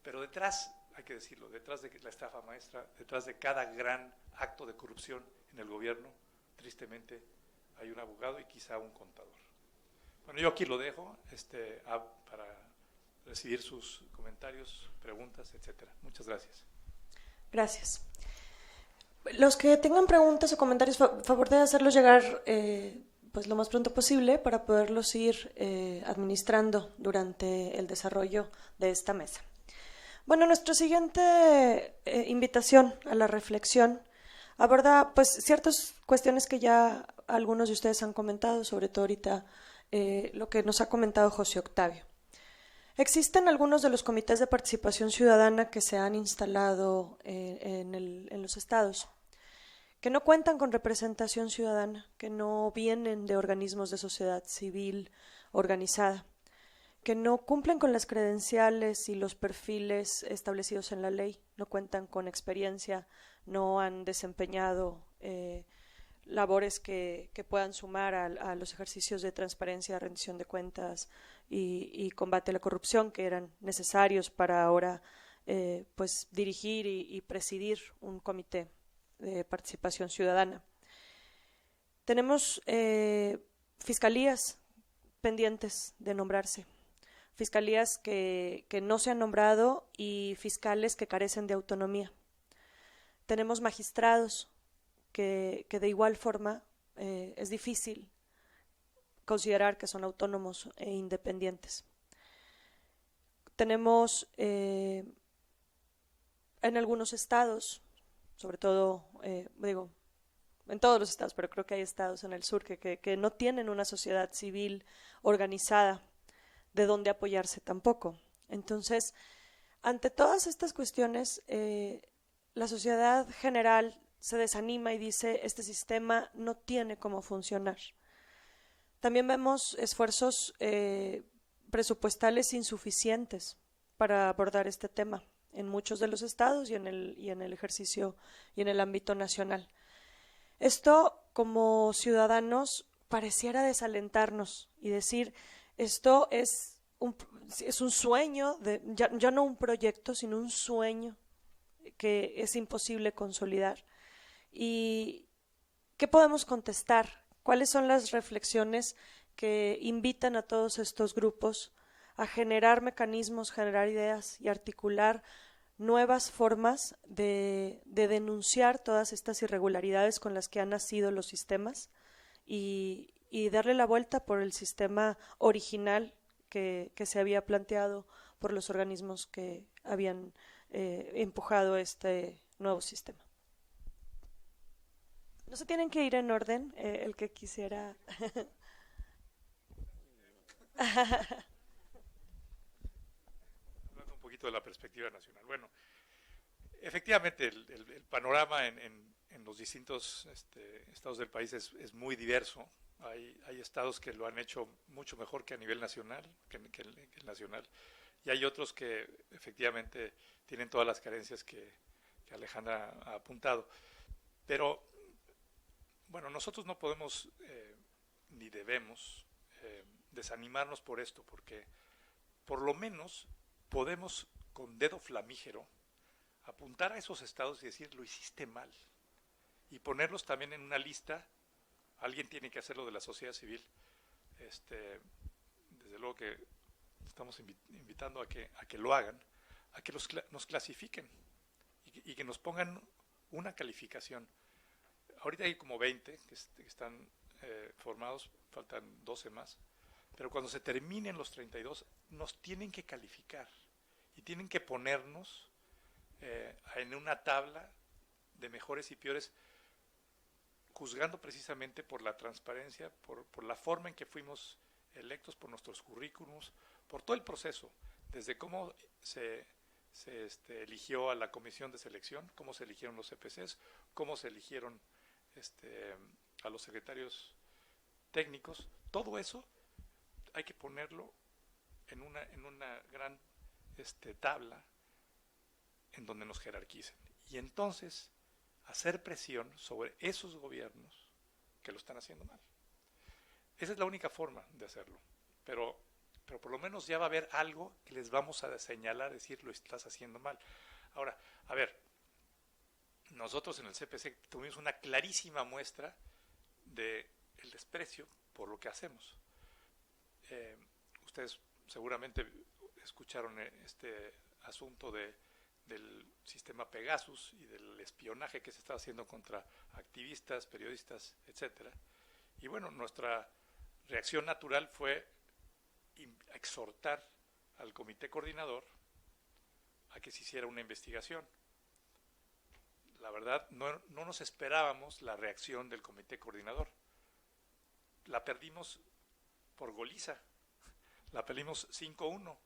pero detrás, hay que decirlo, detrás de la estafa maestra, detrás de cada gran acto de corrupción en el gobierno, tristemente hay un abogado y quizá un contador. Bueno, yo aquí lo dejo para recibir sus comentarios, preguntas, etcétera. Muchas gracias. Gracias. Los que tengan preguntas o comentarios, favor de hacerlos llegar pues lo más pronto posible para poderlos ir administrando durante el desarrollo de esta mesa. Bueno, nuestra siguiente invitación a la reflexión aborda pues ciertas cuestiones que ya algunos de ustedes han comentado, sobre todo ahorita lo que nos ha comentado José Octavio. Existen algunos de los comités de participación ciudadana que se han instalado en los estados, que no cuentan con representación ciudadana, que no vienen de organismos de sociedad civil organizada, que no cumplen con las credenciales y los perfiles establecidos en la ley, no cuentan con experiencia, no han desempeñado labores que puedan sumar a los ejercicios de transparencia, rendición de cuentas y combate a la corrupción que eran necesarios para ahora pues dirigir y presidir un comité de participación ciudadana. Tenemos fiscalías pendientes de nombrarse, fiscalías que no se han nombrado y fiscales que carecen de autonomía. Tenemos magistrados que de igual forma es difícil considerar que son autónomos e independientes. Tenemos en algunos estados, sobre todo, en todos los estados, pero creo que hay estados en el sur que no tienen una sociedad civil organizada de donde apoyarse tampoco. Entonces, ante todas estas cuestiones, la sociedad general se desanima y dice, este sistema no tiene cómo funcionar. También vemos esfuerzos presupuestales insuficientes para abordar este tema en muchos de los estados y en el ejercicio y en el ámbito nacional. Esto, como ciudadanos, pareciera desalentarnos y decir, esto es un sueño, ya no un proyecto, sino un sueño que es imposible consolidar. ¿Y qué podemos contestar? ¿Cuáles son las reflexiones que invitan a todos estos grupos a generar mecanismos, generar ideas y articular nuevas formas de denunciar todas estas irregularidades con las que han nacido los sistemas y darle la vuelta por el sistema original que se había planteado por los organismos que habían empujado este nuevo sistema? No se tienen que ir en orden, el que quisiera. Hablando un poquito de la perspectiva nacional. Bueno, efectivamente el panorama en los distintos estados del país es muy diverso. Hay estados que lo han hecho mucho mejor que a nivel nacional, que el nacional, y hay otros que efectivamente tienen todas las carencias que Alejandra ha apuntado. Pero bueno, nosotros no podemos ni debemos desanimarnos por esto, porque por lo menos podemos con dedo flamígero apuntar a esos estados y decir, lo hiciste mal, y ponerlos también en una lista. Alguien tiene que hacerlo de la sociedad civil. Desde luego que estamos invitando a que lo hagan, a que nos clasifiquen y que nos pongan una calificación. Ahorita hay como 20 que están formados, faltan 12 más, pero cuando se terminen los 32 nos tienen que calificar y tienen que ponernos en una tabla de mejores y peores, juzgando precisamente por la transparencia, por la forma en que fuimos electos, por nuestros currículums, por todo el proceso, desde cómo se eligió a la comisión de selección, cómo se eligieron los CPCs, cómo se eligieron a los secretarios técnicos. Todo eso hay que ponerlo en una gran tabla en donde nos jerarquicen. Y entonces hacer presión sobre esos gobiernos que lo están haciendo mal. Esa es la única forma de hacerlo. Pero por lo menos ya va a haber algo que les vamos a señalar, decir, lo estás haciendo mal. Ahora, a ver, nosotros en el CPC tuvimos una clarísima muestra del desprecio por lo que hacemos. Ustedes seguramente escucharon este asunto del sistema Pegasus y del espionaje que se está haciendo contra activistas, periodistas, etcétera. Y bueno, nuestra reacción natural fue exhortar al comité coordinador a que se hiciera una investigación. La verdad, no nos esperábamos la reacción del comité coordinador. La perdimos por goliza, la perdimos 5-1.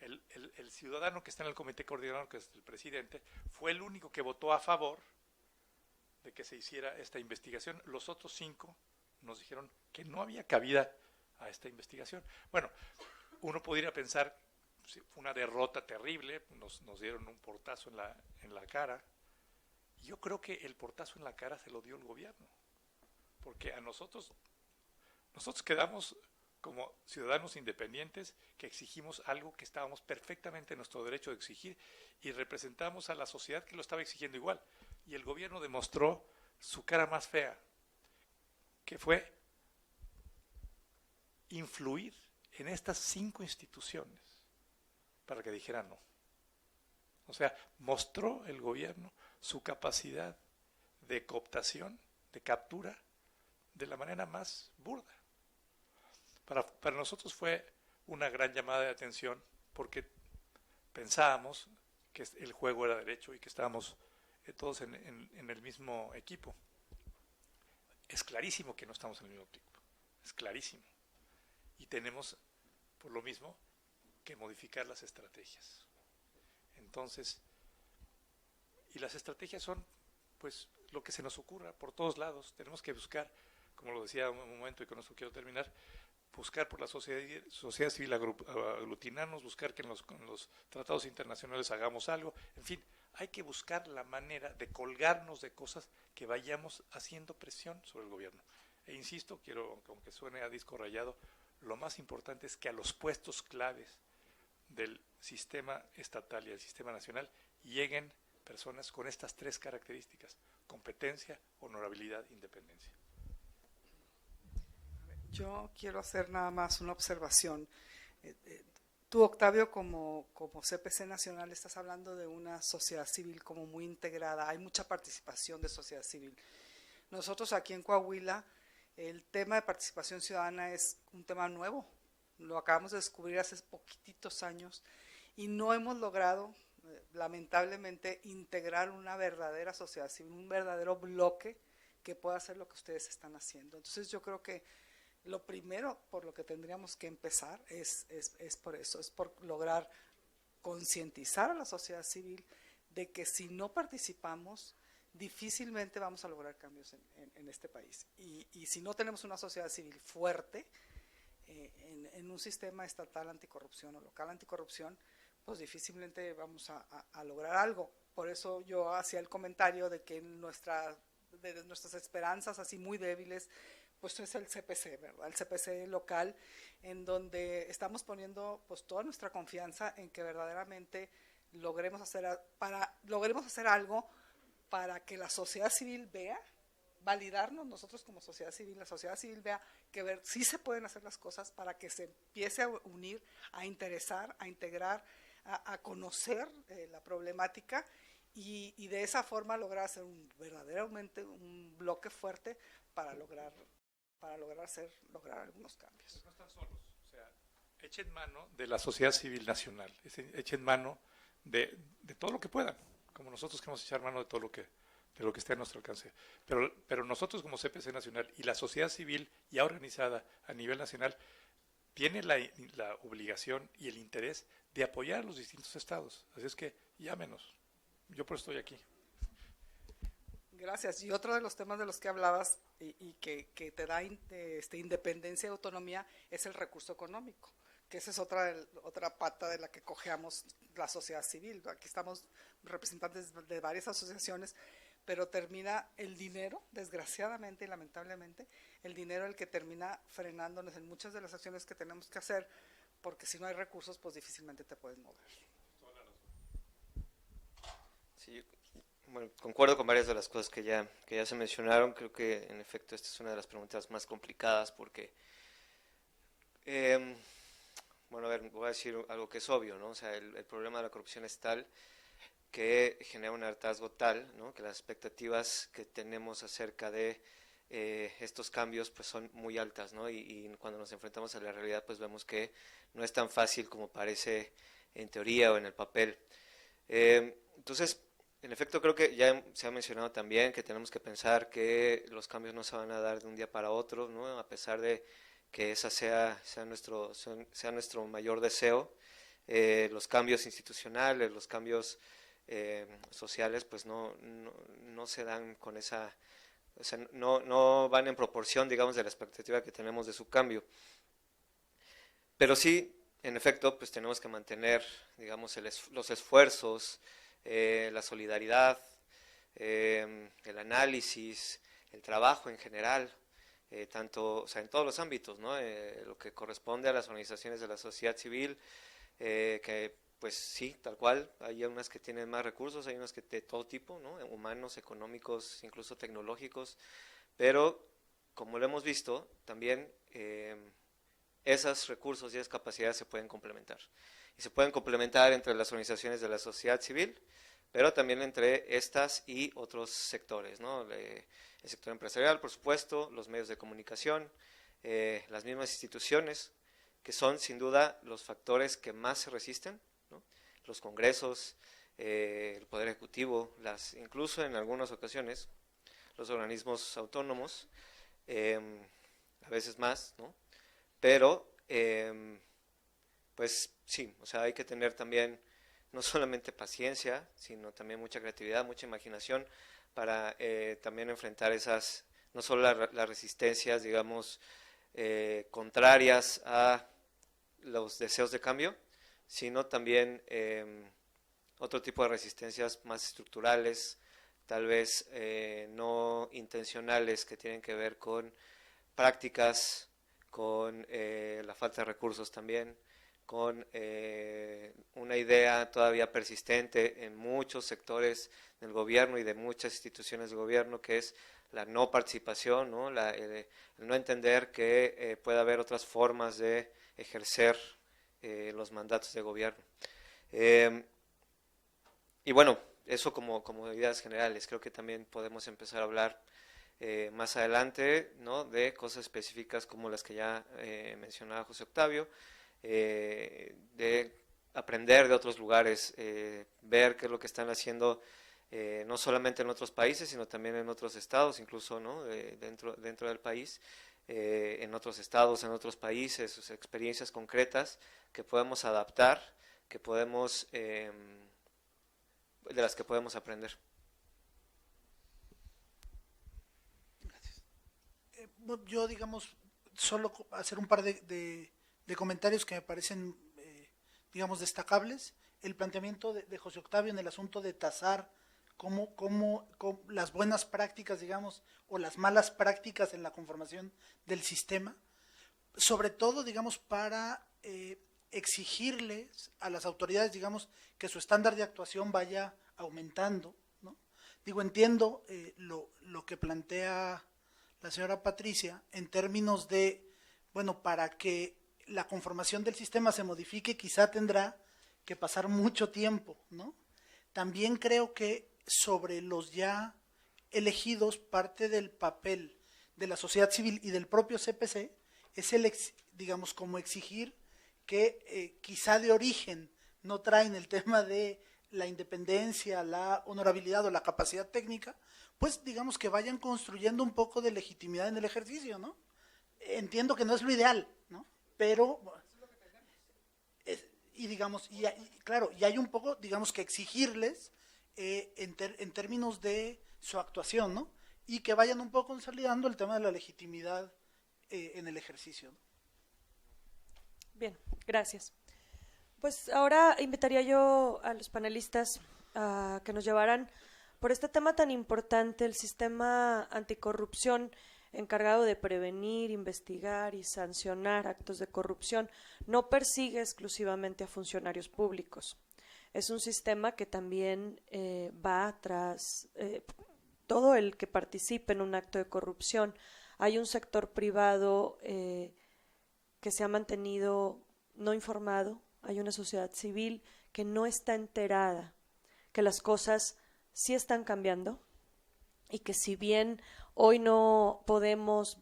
El ciudadano que está en el comité coordinador, que es el presidente, fue el único que votó a favor de que se hiciera esta investigación. Los otros 5 nos dijeron que no había cabida a esta investigación. Bueno, uno podría pensar, sí, fue una derrota terrible, nos dieron un portazo en la cara. Yo creo que el portazo en la cara se lo dio el gobierno, porque a nosotros quedamos como ciudadanos independientes que exigimos algo que estábamos perfectamente en nuestro derecho de exigir y representamos a la sociedad que lo estaba exigiendo igual. Y el gobierno demostró su cara más fea, que fue influir en estas 5 instituciones para que dijeran no. O sea, mostró el gobierno su capacidad de cooptación, de captura, de la manera más burda. Para nosotros fue una gran llamada de atención porque pensábamos que el juego era derecho y que estábamos todos en el mismo equipo. Es clarísimo que no estamos en el mismo equipo, es clarísimo. Y tenemos, por lo mismo, que modificar las estrategias. Entonces, y las estrategias son, pues, lo que se nos ocurra por todos lados. Tenemos que buscar, como lo decía un momento y con esto quiero terminar, buscar por la sociedad civil aglutinarnos, buscar que en los tratados internacionales hagamos algo, en fin, hay que buscar la manera de colgarnos de cosas que vayamos haciendo presión sobre el gobierno. E insisto, aunque suene a disco rayado, lo más importante es que a los puestos claves del sistema estatal y del sistema nacional lleguen personas con estas 3 características: competencia, honorabilidad, independencia. Yo quiero hacer nada más una observación. Tú, Octavio, como CPC Nacional, estás hablando de una sociedad civil como muy integrada. Hay mucha participación de sociedad civil. Nosotros aquí en Coahuila, el tema de participación ciudadana es un tema nuevo. Lo acabamos de descubrir hace poquititos años y no hemos logrado, lamentablemente, integrar una verdadera sociedad civil, un verdadero bloque que pueda hacer lo que ustedes están haciendo. Entonces yo creo que lo primero por lo que tendríamos que empezar es por eso, es por lograr concientizar a la sociedad civil de que si no participamos, difícilmente vamos a lograr cambios en este país. Y si no tenemos una sociedad civil fuerte en un sistema estatal anticorrupción o local anticorrupción, pues difícilmente vamos a lograr algo. Por eso yo hacía el comentario de que nuestras esperanzas así muy débiles, pues es el CPC, ¿verdad? El CPC local, en donde estamos poniendo pues toda nuestra confianza en que verdaderamente logremos hacer algo para que la sociedad civil vea, validarnos nosotros como sociedad civil, la sociedad civil vea que sí se pueden hacer las cosas para que se empiece a unir, a interesar, a integrar, a conocer la problemática y de esa forma lograr hacer verdaderamente un bloque fuerte para lograr algunos cambios. No están solos, o sea, echen mano de la sociedad civil nacional, echen mano de todo lo que puedan, como nosotros queremos echar mano de todo lo que esté a nuestro alcance. Pero nosotros como CPC Nacional y la sociedad civil ya organizada a nivel nacional tiene la obligación y el interés de apoyar a los distintos estados. Así es que llámenos, yo por eso estoy aquí. Gracias. Y otro de los temas de los que hablabas y que te da independencia y autonomía es el recurso económico, que esa es otra pata de la que cojeamos la sociedad civil. Aquí estamos representantes de varias asociaciones, pero termina el dinero, desgraciadamente y lamentablemente, el dinero el que termina frenándonos en muchas de las acciones que tenemos que hacer, porque si no hay recursos, pues difícilmente te puedes mover. Sí, bueno, concuerdo con varias de las cosas que ya se mencionaron. Creo que en efecto esta es una de las preguntas más complicadas porque, bueno, a ver, voy a decir algo que es obvio, ¿no? O sea, el problema de la corrupción es tal que genera un hartazgo tal, ¿no? Que las expectativas que tenemos acerca de estos cambios pues son muy altas, ¿no? Y cuando nos enfrentamos a la realidad pues vemos que no es tan fácil como parece en teoría o en el papel. Entonces, en efecto, creo que ya se ha mencionado también que tenemos que pensar que los cambios no se van a dar de un día para otro, ¿no? A pesar de que esa sea nuestro mayor deseo. Los cambios institucionales, los cambios sociales, pues no se dan con esa, o sea, no van en proporción, digamos, de la expectativa que tenemos de su cambio. Pero sí en efecto, pues tenemos que mantener, digamos, los esfuerzos, la solidaridad, el análisis, el trabajo en general, tanto, o sea, en todos los ámbitos, ¿no? Lo que corresponde a las organizaciones de la sociedad civil, que pues sí, tal cual, hay unas que tienen más recursos, hay unas que de todo tipo, ¿no? Humanos, económicos, incluso tecnológicos, pero como lo hemos visto, también esos recursos y esas capacidades se pueden complementar. Y se pueden complementar entre las organizaciones de la sociedad civil, pero también entre estas y otros sectores, ¿no? El sector empresarial, por supuesto, los medios de comunicación, las mismas instituciones, que son sin duda los factores que más se resisten, ¿no? Los congresos, el Poder Ejecutivo, incluso en algunas ocasiones los organismos autónomos, a veces más, ¿no? Pero, pues sí, o sea, hay que tener también no solamente paciencia, sino también mucha creatividad, mucha imaginación para también enfrentar esas, no solo las resistencias, digamos, contrarias a los deseos de cambio, sino también otro tipo de resistencias más estructurales, tal vez no intencionales, que tienen que ver con prácticas, con la falta de recursos también, con una idea todavía persistente en muchos sectores del gobierno y de muchas instituciones del gobierno, que es la no participación, ¿no? El no entender que puede haber otras formas de ejercer los mandatos de gobierno. Y bueno, eso como ideas generales. Creo que también podemos empezar a hablar más adelante, ¿no? De cosas específicas como las que ya mencionaba José Octavio, de aprender de otros lugares, ver qué es lo que están haciendo no solamente en otros países, sino también en otros estados, incluso, ¿no? dentro del país, en otros estados, en otros países, sus experiencias concretas que podemos adaptar, que podemos, de las que podemos aprender. Gracias. Yo, digamos, solo hacer un par de comentarios que me parecen, digamos, destacables. El planteamiento de José Octavio en el asunto de tasar cómo las buenas prácticas, digamos, o las malas prácticas en la conformación del sistema, sobre todo, digamos, para exigirles a las autoridades, digamos, que su estándar de actuación vaya aumentando, ¿no? Digo, entiendo lo que plantea la señora Patricia en términos de, bueno, para que la conformación del sistema se modifique, quizá tendrá que pasar mucho tiempo, ¿no? También creo que sobre los ya elegidos, parte del papel de la sociedad civil y del propio CPC es digamos, como exigir que quizá de origen no traen el tema de la independencia, la honorabilidad o la capacidad técnica, pues digamos que vayan construyendo un poco de legitimidad en el ejercicio, ¿no? Entiendo que no es lo ideal, ¿no? Pero y digamos, claro, y hay un poco, digamos, que exigirles en términos de su actuación, ¿no? Y que vayan un poco consolidando el tema de la legitimidad en el ejercicio, ¿no? Bien, gracias. Pues ahora invitaría yo a los panelistas a que nos llevaran por este tema tan importante, el sistema anticorrupción encargado de prevenir, investigar y sancionar actos de corrupción, no persigue exclusivamente a funcionarios públicos. Es un sistema que también va tras todo el que participe en un acto de corrupción. Hay un sector privado que se ha mantenido no informado, hay una sociedad civil que no está enterada, que las cosas sí están cambiando y que si bien hoy no podemos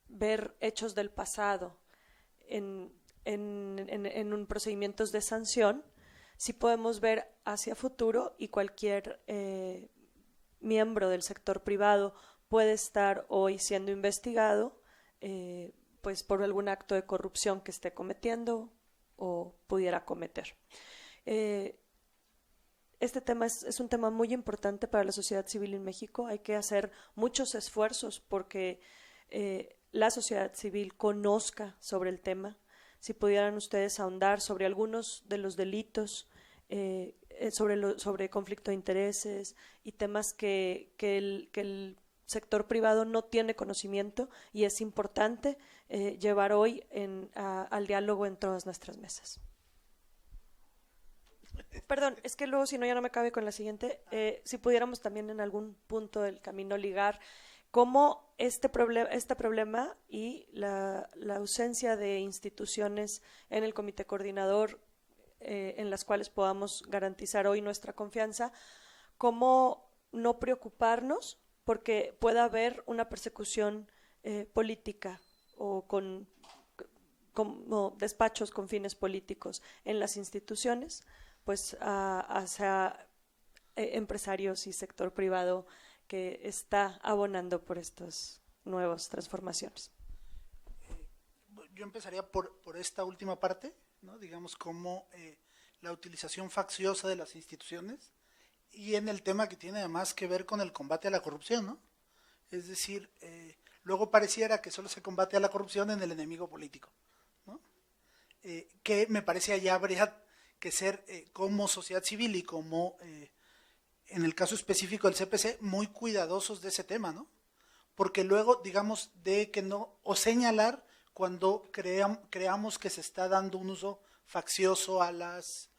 ver hechos del pasado en procedimientos de sanción, sí podemos ver hacia futuro y cualquier miembro del sector privado puede estar hoy siendo investigado pues por algún acto de corrupción que esté cometiendo o pudiera cometer. Este tema es un tema muy importante para la sociedad civil en México. Hay que hacer muchos esfuerzos porque la sociedad civil conozca sobre el tema. si pudieran ustedes ahondar sobre algunos de los delitos, sobre conflicto de intereses y temas que el sector privado no tiene conocimiento y es importante llevar hoy al diálogo en todas nuestras mesas. Perdón, es que luego si no ya no me cabe con la siguiente. Si pudiéramos también en algún punto del camino ligar cómo este problema y la ausencia de instituciones en el comité coordinador en las cuales podamos garantizar hoy nuestra confianza, cómo no preocuparnos porque pueda haber una persecución política o como despachos con fines políticos en las instituciones, pues hacia empresarios y sector privado que está abonando por estas nuevas transformaciones. Yo empezaría por esta última parte, ¿no? Digamos, como la utilización facciosa de las instituciones y en el tema que tiene además que ver con el combate a la corrupción, ¿no? Es decir, luego pareciera que solo se combate a la corrupción en el enemigo político, ¿no? Que me parece allá habría que ser como sociedad civil y como en el caso específico del CPC muy cuidadosos de ese tema, ¿no? Porque luego, digamos, de que no, o señalar cuando creamos que se está dando un uso faccioso a las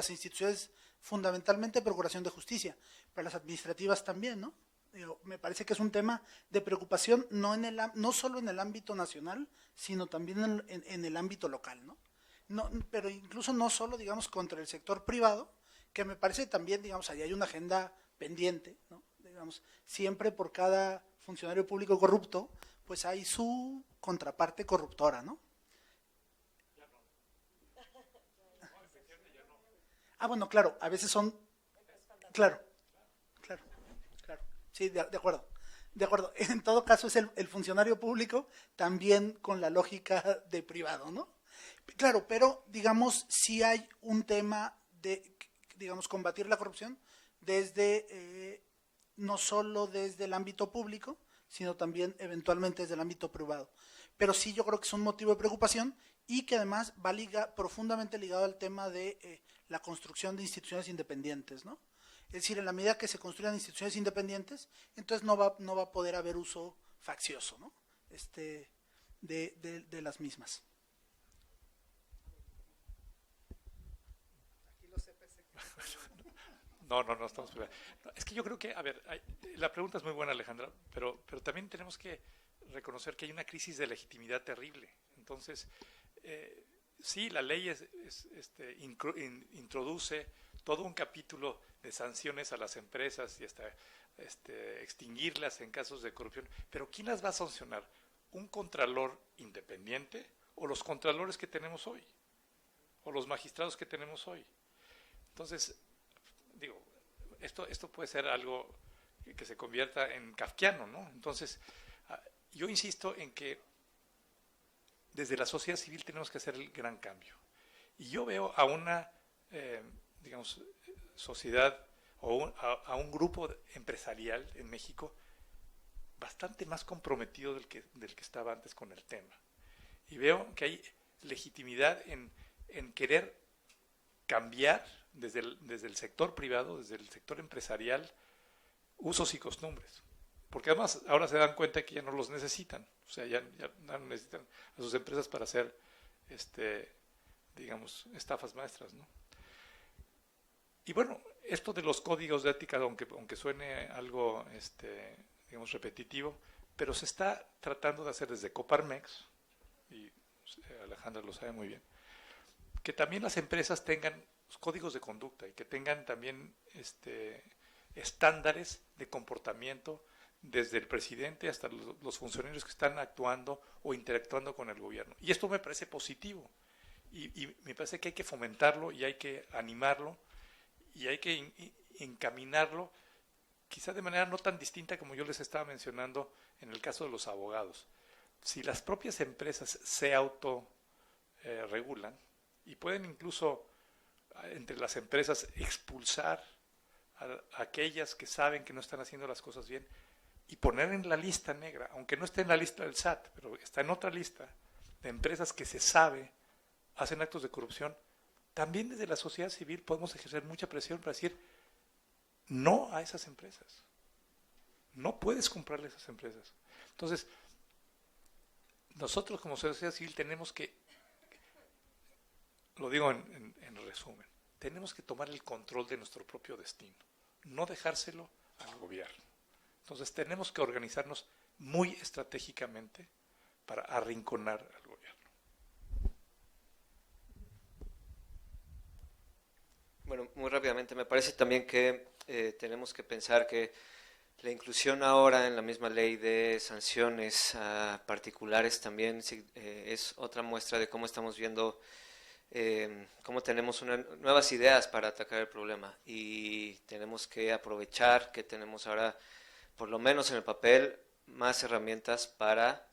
instituciones, fundamentalmente procuración de justicia, pero las administrativas también, ¿no? Me parece que es un tema de preocupación no solo en el ámbito nacional, sino también en el ámbito local, ¿no? Pero incluso no solo, digamos, contra el sector privado, que me parece también, digamos, ahí hay una agenda pendiente, ¿no? Digamos, siempre por cada funcionario público corrupto, pues hay su contraparte corruptora, ¿no? Bueno, claro, a veces son, claro, sí, de acuerdo. De acuerdo, en todo caso es el funcionario público también con la lógica de privado, ¿no? Claro, pero digamos, si hay un tema de, digamos, combatir la corrupción desde, no solo desde el ámbito público, sino también eventualmente desde el ámbito privado. Pero sí yo creo que es un motivo de preocupación y que además va profundamente ligado al tema de la construcción de instituciones independientes, ¿no? Es decir, en la medida que se construyan instituciones independientes, entonces no va a poder haber uso faccioso, ¿no? De las mismas. No, estamos... No, es que yo creo que, a ver, la pregunta es muy buena, Alejandra, pero también tenemos que reconocer que hay una crisis de legitimidad terrible. Entonces, sí, la ley introduce todo un capítulo de sanciones a las empresas y hasta extinguirlas en casos de corrupción, pero ¿quién las va a sancionar? ¿Un contralor independiente o los contralores que tenemos hoy? ¿O los magistrados que tenemos hoy? Entonces, digo, esto puede ser algo que se convierta en kafkiano, ¿no? Entonces, yo insisto en que desde la sociedad civil tenemos que hacer el gran cambio. Y yo veo a una, digamos, sociedad o a un grupo empresarial en México bastante más comprometido del que estaba antes con el tema. Y veo que hay legitimidad en querer cambiar desde el sector privado, desde el sector empresarial, usos y costumbres. Porque además ahora se dan cuenta que ya no los necesitan. O sea, ya no necesitan a sus empresas para hacer, digamos, estafas maestras, ¿no? Y bueno, esto de los códigos de ética, aunque suene algo, digamos, repetitivo, pero se está tratando de hacer desde Coparmex, y Alejandra lo sabe muy bien, que también las empresas tengan códigos de conducta y que tengan también estándares de comportamiento desde el presidente hasta los funcionarios que están actuando o interactuando con el gobierno. Y esto me parece positivo y me parece que hay que fomentarlo y hay que animarlo y hay que encaminarlo quizá de manera no tan distinta como yo les estaba mencionando en el caso de los abogados. Si las propias empresas se autorregulan y pueden incluso entre las empresas expulsar a aquellas que saben que no están haciendo las cosas bien y poner en la lista negra, aunque no esté en la lista del SAT, pero está en otra lista, de empresas que se sabe hacen actos de corrupción, también desde la sociedad civil podemos ejercer mucha presión para decir no a esas empresas. No puedes comprarle a esas empresas. Entonces, nosotros como sociedad civil tenemos que, lo digo en resumen, tenemos que tomar el control de nuestro propio destino, no dejárselo al gobierno. Entonces tenemos que organizarnos muy estratégicamente para arrinconar al gobierno. Bueno, muy rápidamente, me parece también que tenemos que pensar que la inclusión ahora en la misma ley de sanciones a particulares también es otra muestra de cómo estamos viendo, cómo tenemos nuevas ideas para atacar el problema, y tenemos que aprovechar que tenemos ahora, por lo menos en el papel, más herramientas para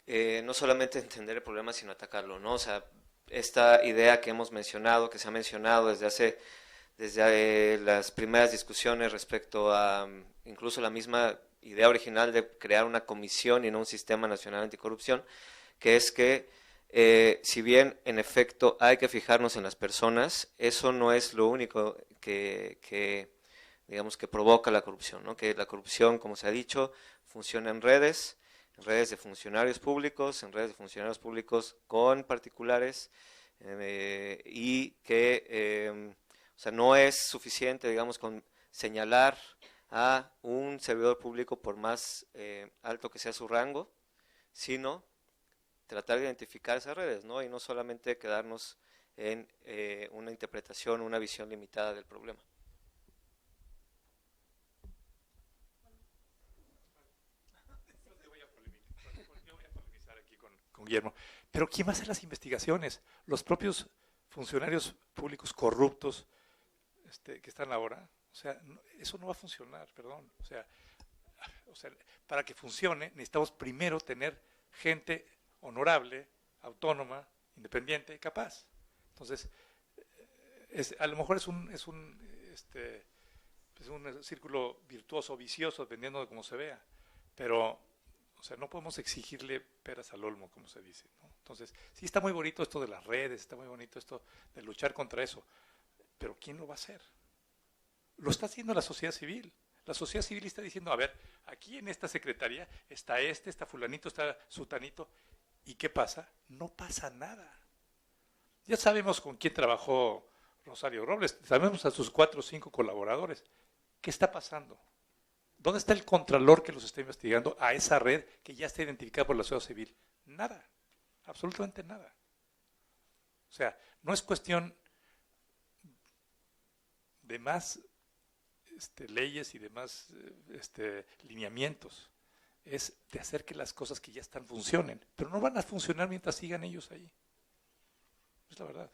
no solamente entender el problema, sino atacarlo, ¿no? O sea, esta idea que hemos mencionado, que se ha mencionado desde las primeras discusiones respecto a incluso la misma idea original de crear una comisión y no un sistema nacional anticorrupción, que es que si bien en efecto hay que fijarnos en las personas, eso no es lo único que digamos que provoca la corrupción, ¿no? Que la corrupción, como se ha dicho, funciona en redes de funcionarios públicos, en redes de funcionarios públicos con particulares, y que o sea, no es suficiente, digamos, con señalar a un servidor público por más alto que sea su rango, sino tratar de identificar esas redes, ¿no? Y no solamente quedarnos en una interpretación, una visión limitada del problema. Yo voy a polemizar aquí con Guillermo. Pero ¿quién va a hacer las investigaciones? Los propios funcionarios públicos corruptos que están ahora. O sea, eso no va a funcionar, perdón. O sea, para que funcione necesitamos primero tener gente honorable, autónoma, independiente, capaz. Entonces, a lo mejor es un círculo virtuoso, vicioso, dependiendo de cómo se vea. Pero, o sea, no podemos exigirle peras al olmo, como se dice, ¿no? Entonces, sí está muy bonito esto de las redes, está muy bonito esto de luchar contra eso, pero ¿quién lo va a hacer? Lo está haciendo la sociedad civil. La sociedad civil está diciendo, a ver, aquí en esta secretaría está está fulanito, está sutanito, ¿y qué pasa? No pasa nada. Ya sabemos con quién trabajó Rosario Robles, sabemos a sus 4 o 5 colaboradores. ¿Qué está pasando? ¿Dónde está el contralor que los está investigando a esa red que ya está identificada por la sociedad civil? Nada, absolutamente nada. O sea, no es cuestión de más leyes y de más lineamientos. Es de hacer que las cosas que ya están funcionen, pero no van a funcionar mientras sigan ellos ahí. Es la verdad.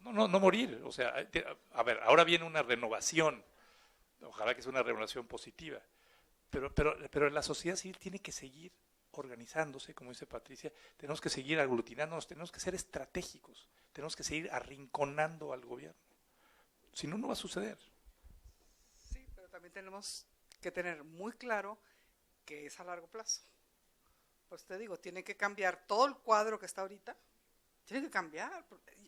No morir. O sea, a ver, ahora viene una renovación. Ojalá que sea una renovación positiva. Pero la sociedad civil tiene que seguir organizándose, como dice Patricia. Tenemos que seguir aglutinándonos, tenemos que ser estratégicos, tenemos que seguir arrinconando al gobierno. Si no, no va a suceder. Sí, pero también tenemos que tener muy claro que es a largo plazo. Pues te digo, tiene que cambiar todo el cuadro que está ahorita. Tiene que cambiar.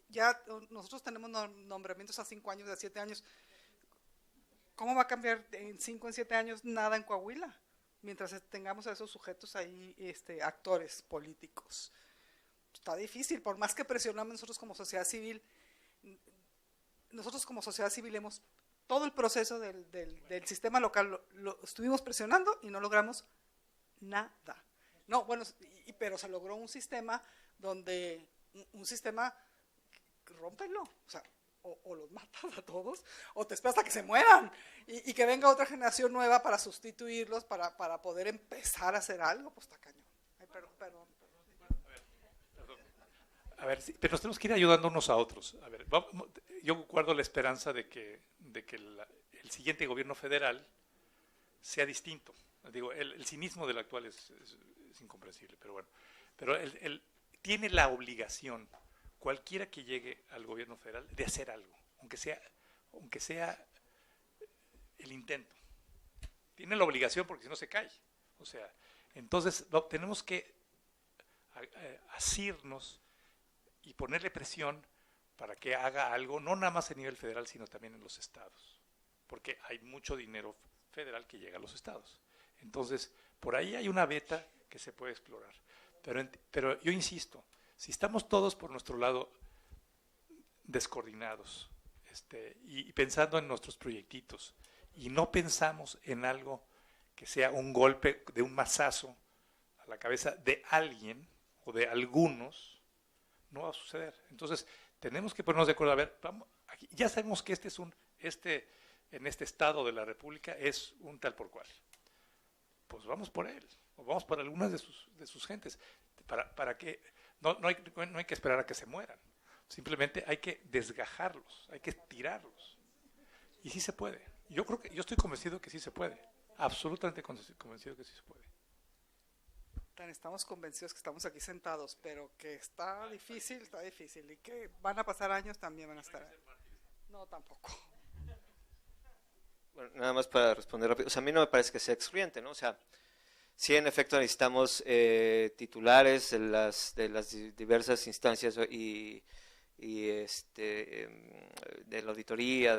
Ya nosotros tenemos nombramientos a 5 años, a 7 años. ¿Cómo va a cambiar en 5 o 7 años nada en Coahuila? Mientras tengamos a esos sujetos ahí, actores políticos. Está difícil, por más que presionamos nosotros como sociedad civil. Nosotros como sociedad civil hemos, todo el proceso del sistema local lo estuvimos presionando y no logramos nada. No, bueno, pero se logró un sistema donde, un sistema, rómpelo, o sea, o los matas a todos, o te esperas a que se mueran, y que venga otra generación nueva para sustituirlos, para poder empezar a hacer algo, pues está cañón. Ay, perdón. A ver, sí, pero nos tenemos que ir ayudando unos a otros. A ver, yo guardo la esperanza de que el siguiente gobierno federal sea distinto. Digo, el cinismo del actual es incomprensible, pero bueno. Pero él tiene la obligación, cualquiera que llegue al gobierno federal, de hacer algo, aunque sea el intento. Tiene la obligación porque si no se cae. O sea, entonces tenemos que asirnos y ponerle presión para que haga algo, no nada más a nivel federal, sino también en los estados, porque hay mucho dinero federal que llega a los estados. Entonces, por ahí hay una beta que se puede explorar. Pero yo insisto, si estamos todos por nuestro lado descoordinados y pensando en nuestros proyectitos y no pensamos en algo que sea un golpe de un mazazo a la cabeza de alguien o de algunos, no va a suceder. Entonces, tenemos que ponernos de acuerdo. A ver, vamos, aquí, ya sabemos que en este estado de la República es un tal por cual. Pues vamos por él, o vamos por algunas de sus gentes, para que no hay que esperar a que se mueran. Simplemente hay que desgajarlos, hay que tirarlos. Y sí se puede. Yo estoy convencido que sí se puede. Absolutamente convencido que sí se puede. Estamos convencidos que estamos aquí sentados, pero que está difícil, y que van a pasar años también van a estar. No, tampoco. Bueno, nada más para responder rápido. O sea, a mí no me parece que sea excluyente, ¿no? O sea, sí, en efecto necesitamos titulares de las diversas instancias y de la auditoría,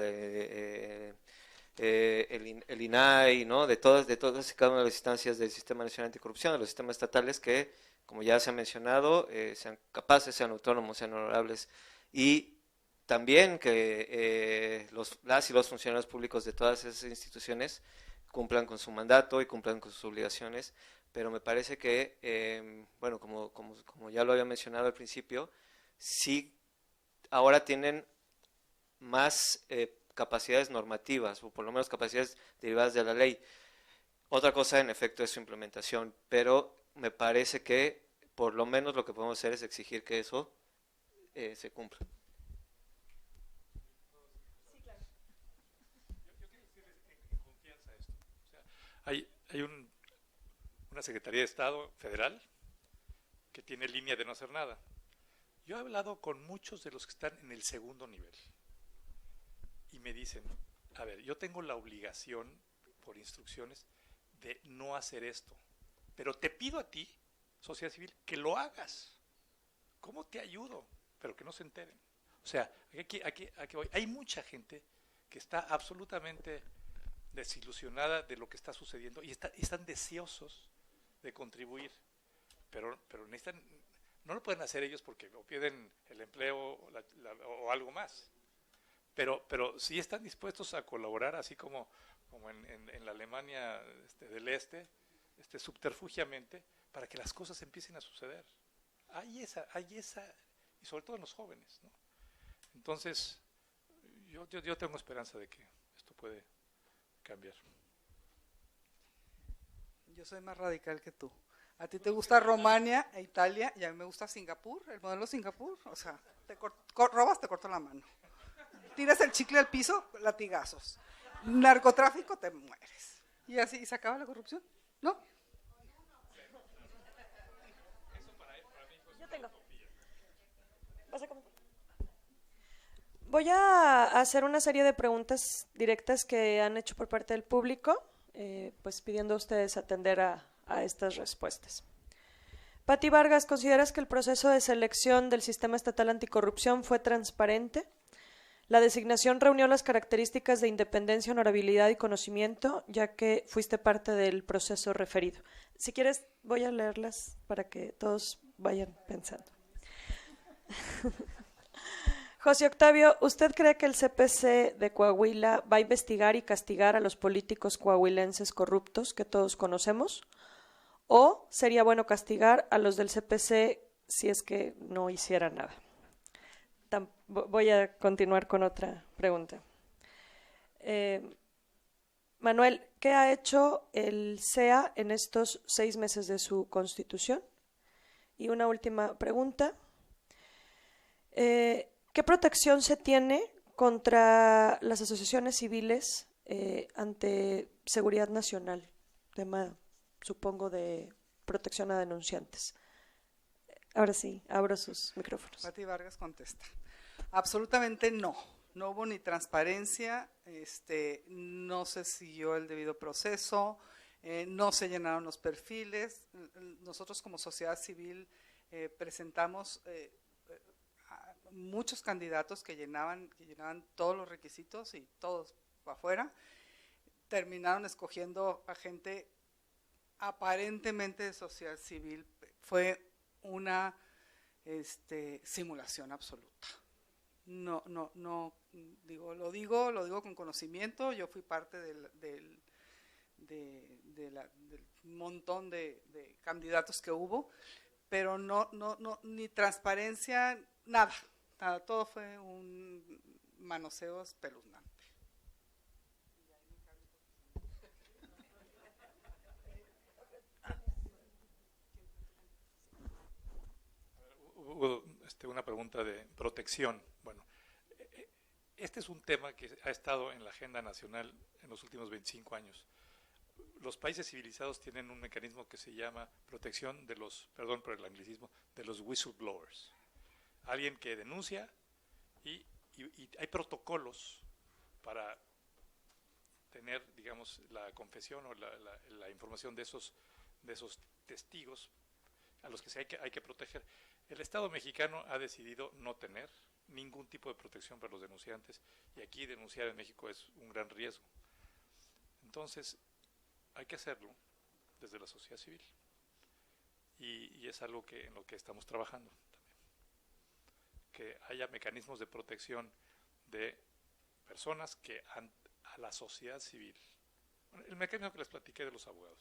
el INAI, ¿no? de todas y cada una de las instancias del Sistema Nacional Anticorrupción, de los sistemas estatales que, como ya se ha mencionado, sean capaces, sean autónomos, sean honorables, y también que las y los funcionarios públicos de todas esas instituciones cumplan con su mandato y cumplan con sus obligaciones, pero me parece que, bueno, como ya lo había mencionado al principio, sí ahora tienen más capacidades normativas, o por lo menos capacidades derivadas de la ley. Otra cosa, en efecto, es su implementación, pero me parece que por lo menos lo que podemos hacer es exigir que eso se cumpla. Sí, claro. Yo quiero decirles en confianza esto. O sea, hay una Secretaría de Estado federal que tiene línea de no hacer nada. Yo he hablado con muchos de los que están en el segundo nivel y me dicen, a ver, yo tengo la obligación por instrucciones de no hacer esto, pero te pido a ti, sociedad civil, que lo hagas. ¿Cómo te ayudo? Pero que no se enteren. O sea, aquí voy. Hay mucha gente que está absolutamente desilusionada de lo que está sucediendo y están deseosos de contribuir, pero necesitan, no lo pueden hacer ellos porque o pierden el empleo o algo más, pero sí están dispuestos a colaborar, así como en la Alemania del Este, subterfugiamente, para que las cosas empiecen a suceder. Hay esa, y sobre todo en los jóvenes, ¿no? Entonces, yo tengo esperanza de que esto puede cambiar. Yo soy más radical que tú. A ti te gusta Rumania e Italia y a mí me gusta Singapur, el modelo Singapur. O sea, robas, te corto la mano. Tiras el chicle al piso, latigazos. Narcotráfico, te mueres. Y así se acaba la corrupción, ¿no? Yo tengo. ¿Vas a comentar? Voy a hacer una serie de preguntas directas que han hecho por parte del público, pues pidiendo a ustedes atender a estas respuestas. Pati Vargas, ¿consideras que el proceso de selección del Sistema Estatal Anticorrupción fue transparente? La designación reunió las características de independencia, honorabilidad y conocimiento, ya que fuiste parte del proceso referido. Si quieres, voy a leerlas para que todos vayan pensando. José Octavio, ¿usted cree que el CPC de Coahuila va a investigar y castigar a los políticos coahuilenses corruptos que todos conocemos? ¿O sería bueno castigar a los del CPC si es que no hiciera nada? Voy a continuar con otra pregunta. Manuel, ¿qué ha hecho el CEA en estos 6 meses de su constitución? Y una última pregunta. ¿Qué protección se tiene contra las asociaciones civiles ante seguridad nacional? Tema, supongo, de protección a denunciantes. Ahora sí, abro sus micrófonos. Pati Vargas contesta. Absolutamente no. No hubo ni transparencia, no se siguió el debido proceso, no se llenaron los perfiles. Nosotros como sociedad civil presentamos a muchos candidatos que llenaban todos los requisitos y todos para afuera. Terminaron escogiendo a gente aparentemente de sociedad civil. Fue una simulación absoluta. No, lo digo con conocimiento. Yo fui parte del montón de candidatos que hubo, pero no, ni transparencia, nada, todo fue un manoseo espeluznante. Hubo una pregunta de protección. Bueno, este es un tema que ha estado en la agenda nacional en los últimos 25 años. Los países civilizados tienen un mecanismo que se llama protección de los, perdón por el anglicismo, de los whistleblowers. Alguien que denuncia y hay protocolos para tener, digamos, la confesión o la información de esos testigos a los que hay que proteger. El Estado mexicano ha decidido no tener ningún tipo de protección para los denunciantes y aquí denunciar en México es un gran riesgo. Entonces, hay que hacerlo desde la sociedad civil y es algo en lo que estamos trabajando también. Que haya mecanismos de protección de personas que a la sociedad civil. Bueno, el mecanismo que les platiqué de los abogados.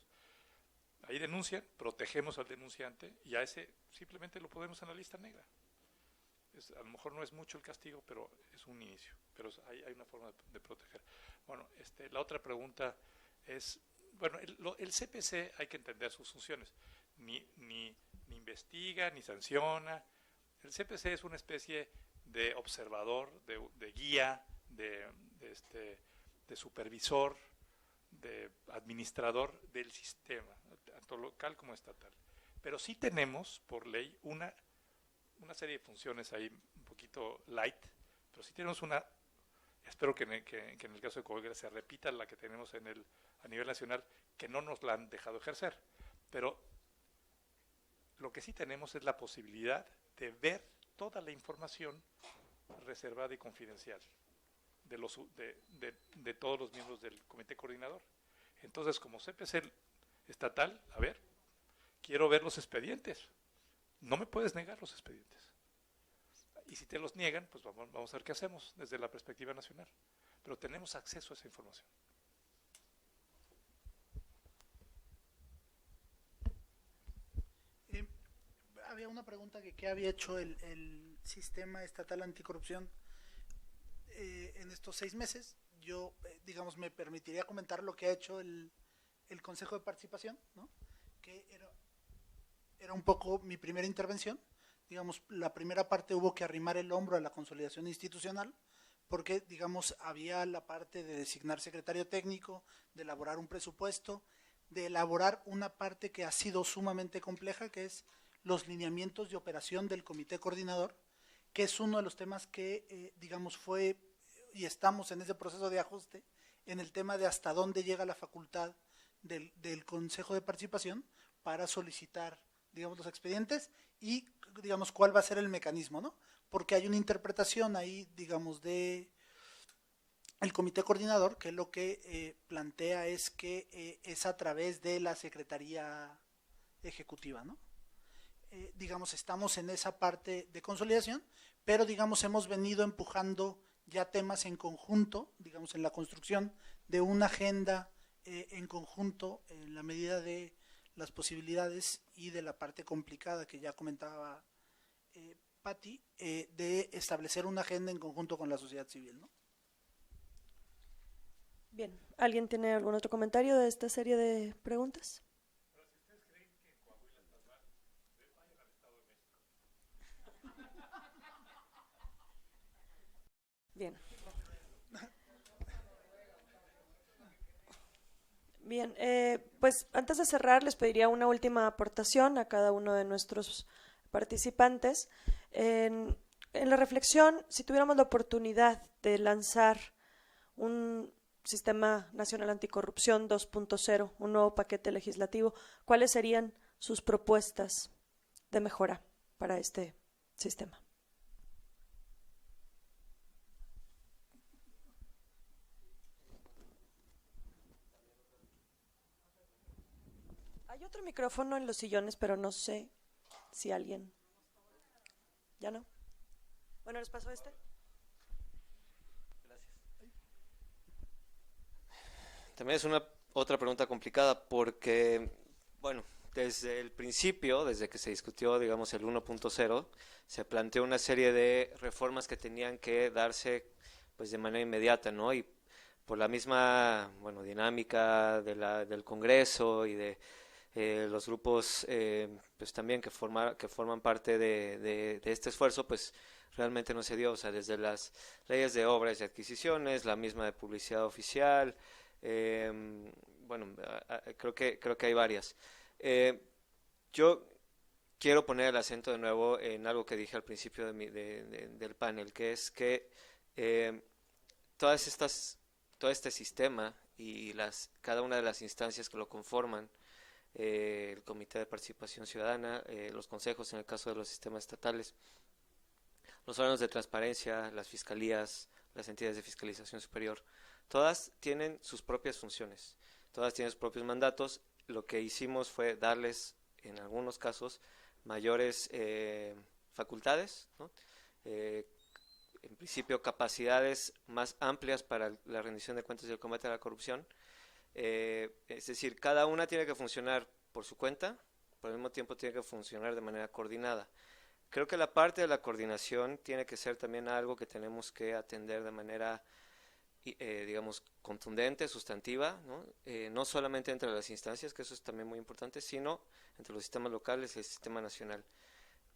Ahí denuncian, protegemos al denunciante y a ese simplemente lo ponemos en la lista negra. A lo mejor no es mucho el castigo, pero es un inicio. Pero hay una forma de proteger. Bueno, la otra pregunta es, bueno, el CPC hay que entender sus funciones. Ni investiga, ni sanciona. El CPC es una especie de observador, de guía, de supervisor, de administrador del sistema, tanto local como estatal. Pero sí tenemos, por ley, una serie de funciones ahí un poquito light, pero sí tenemos espero que en el caso de Coahuila se repita la que tenemos a nivel nacional, que no nos la han dejado ejercer. Pero lo que sí tenemos es la posibilidad de ver toda la información reservada y confidencial de todos los miembros del comité coordinador. Entonces, como CPC estatal, a ver, quiero ver los expedientes. No me puedes negar los expedientes. Y si te los niegan, pues vamos a ver qué hacemos desde la perspectiva nacional. Pero tenemos acceso a esa información. Había una pregunta que qué había hecho el sistema estatal anticorrupción en estos 6 meses. Yo, digamos, me permitiría comentar lo que ha hecho el Consejo de Participación, ¿no? Que era un poco mi primera intervención. Digamos, la primera parte hubo que arrimar el hombro a la consolidación institucional, porque, digamos, había la parte de designar secretario técnico, de elaborar un presupuesto, de elaborar una parte que ha sido sumamente compleja, que es los lineamientos de operación del comité coordinador, que es uno de los temas que, digamos, fue, y estamos en ese proceso de ajuste, en el tema de hasta dónde llega la facultad del Consejo de Participación para solicitar, digamos, los expedientes y, digamos, cuál va a ser el mecanismo, ¿no? Porque hay una interpretación ahí, digamos, de el comité coordinador, que lo que plantea es que es a través de la Secretaría Ejecutiva, ¿no? Digamos, estamos en esa parte de consolidación, pero, digamos, hemos venido empujando ya temas en conjunto, digamos, en la construcción de una agenda en conjunto, en la medida de las posibilidades y de la parte complicada que ya comentaba Patti, de establecer una agenda en conjunto con la sociedad civil, ¿no? Bien, ¿alguien tiene algún otro comentario de esta serie de preguntas? Bien. Bien, pues antes de cerrar les pediría una última aportación a cada uno de nuestros participantes. En la reflexión, si tuviéramos la oportunidad de lanzar un Sistema Nacional Anticorrupción 2.0, un nuevo paquete legislativo, ¿cuáles serían sus propuestas de mejora? para este sistema. Hay otro micrófono en los sillones, pero no sé si alguien... ¿Ya no? Bueno, ¿les paso este? También es otra pregunta complicada porque, bueno, desde el principio, desde que se discutió, digamos, el 1.0, se planteó una serie de reformas que tenían que darse pues de manera inmediata, ¿no? Y por la misma, bueno, dinámica del Congreso y de los grupos pues también que forman parte de este esfuerzo, pues realmente no se dio, o sea, desde las leyes de obras y adquisiciones, la misma de publicidad oficial, bueno, creo que hay varias. Yo quiero poner el acento de nuevo en algo que dije al principio del panel, que es que todo este sistema y cada una de las instancias que lo conforman, el Comité de Participación Ciudadana, los consejos en el caso de los sistemas estatales, los órganos de transparencia, las fiscalías, las entidades de fiscalización superior, todas tienen sus propias funciones, todas tienen sus propios mandatos. Lo que hicimos fue darles, en algunos casos, mayores facultades, ¿no? En principio, capacidades más amplias para la rendición de cuentas y el combate a la corrupción. Es decir, cada una tiene que funcionar por su cuenta, pero al mismo tiempo tiene que funcionar de manera coordinada. Creo que la parte de la coordinación tiene que ser también algo que tenemos que atender de manera, digamos, contundente, sustantiva, ¿no? No solamente entre las instancias, que eso es también muy importante, sino entre los sistemas locales y el sistema nacional,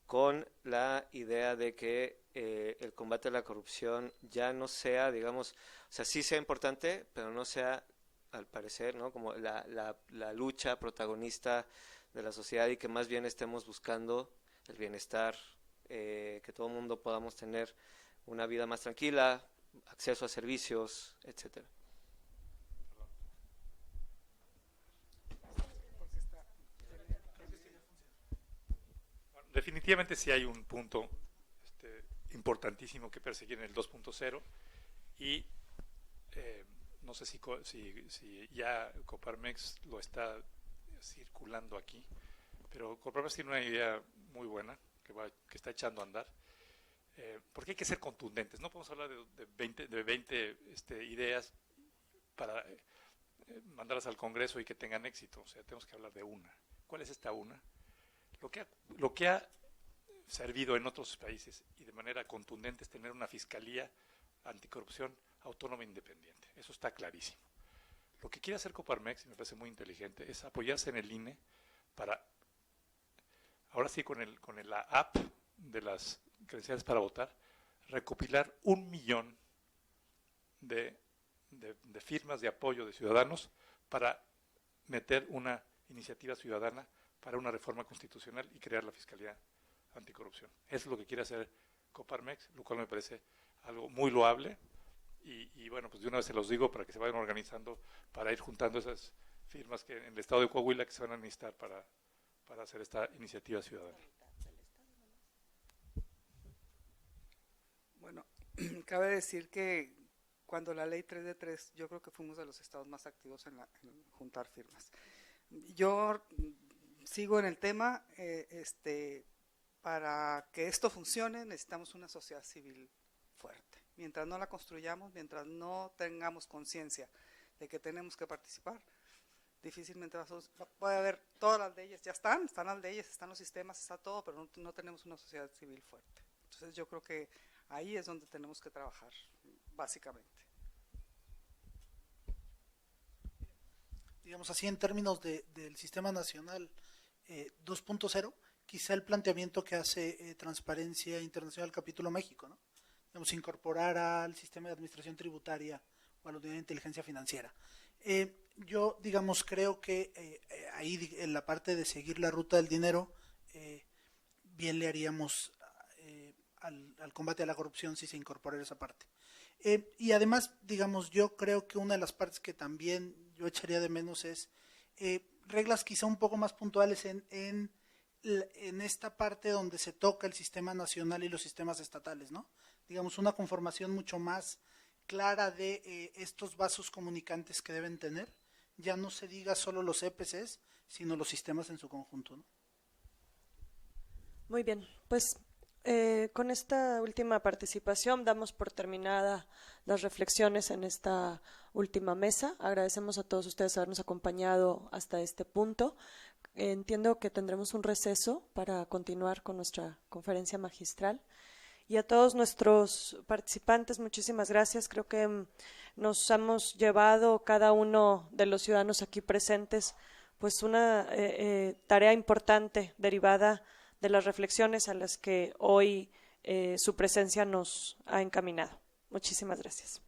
con la idea de que el combate a la corrupción ya no sea, digamos, o sea, sí sea importante, pero no sea, al parecer, ¿no?, como la lucha protagonista de la sociedad, y que más bien estemos buscando el bienestar, que todo el mundo podamos tener una vida más tranquila, acceso a servicios, etcétera. Definitivamente sí hay un punto importantísimo que perseguir en el 2.0 y no sé si ya Coparmex lo está circulando aquí, pero Coparmex tiene una idea muy buena que está echando a andar, porque hay que ser contundentes. No podemos hablar de 20 ideas para mandarlas al Congreso y que tengan éxito. O sea, tenemos que hablar de una. ¿Cuál es esta una? Lo que ha servido en otros países y de manera contundente es tener una fiscalía anticorrupción autónoma e independiente. Eso está clarísimo. Lo que quiere hacer Coparmex, y me parece muy inteligente, es apoyarse en el INE para, ahora sí, con la app de las credenciales para votar, recopilar 1 millón de firmas de apoyo de ciudadanos para meter una iniciativa ciudadana para una reforma constitucional y crear la Fiscalía Anticorrupción. Eso es lo que quiere hacer Coparmex, lo cual me parece algo muy loable y bueno, pues de una vez se los digo para que se vayan organizando para ir juntando esas firmas que en el estado de Coahuila que se van a necesitar para hacer esta iniciativa ciudadana. Bueno, cabe decir que cuando la ley 3 de 3, yo creo que fuimos de los estados más activos en juntar firmas. Yo sigo en el tema, para que esto funcione necesitamos una sociedad civil fuerte. Mientras no la construyamos, mientras no tengamos conciencia de que tenemos que participar, difícilmente puede haber, todas las leyes ya están las leyes, están los sistemas, está todo, pero no tenemos una sociedad civil fuerte. Entonces yo creo que ahí es donde tenemos que trabajar, básicamente. Digamos así, en términos del Sistema Nacional 2.0, quizá el planteamiento que hace Transparencia Internacional Capítulo México, ¿no? Digamos, incorporar al sistema de administración tributaria o a la unidad de inteligencia financiera. Yo, digamos, creo que ahí en la parte de seguir la ruta del dinero, bien le haríamos al combate a la corrupción si se incorporara esa parte. Y además, digamos, yo creo que una de las partes que también yo echaría de menos es reglas quizá un poco más puntuales en en esta parte donde se toca el sistema nacional y los sistemas estatales, ¿no? Digamos, una conformación mucho más clara de estos vasos comunicantes que deben tener. Ya no se diga solo los EPCs, sino los sistemas en su conjunto, ¿no? Muy bien, pues con esta última participación damos por terminada las reflexiones en esta última mesa. Agradecemos a todos ustedes habernos acompañado hasta este punto. Entiendo que tendremos un receso para continuar con nuestra conferencia magistral. Y a todos nuestros participantes, muchísimas gracias. Creo que nos hemos llevado cada uno de los ciudadanos aquí presentes pues una tarea importante derivada de las reflexiones a las que hoy su presencia nos ha encaminado. Muchísimas gracias.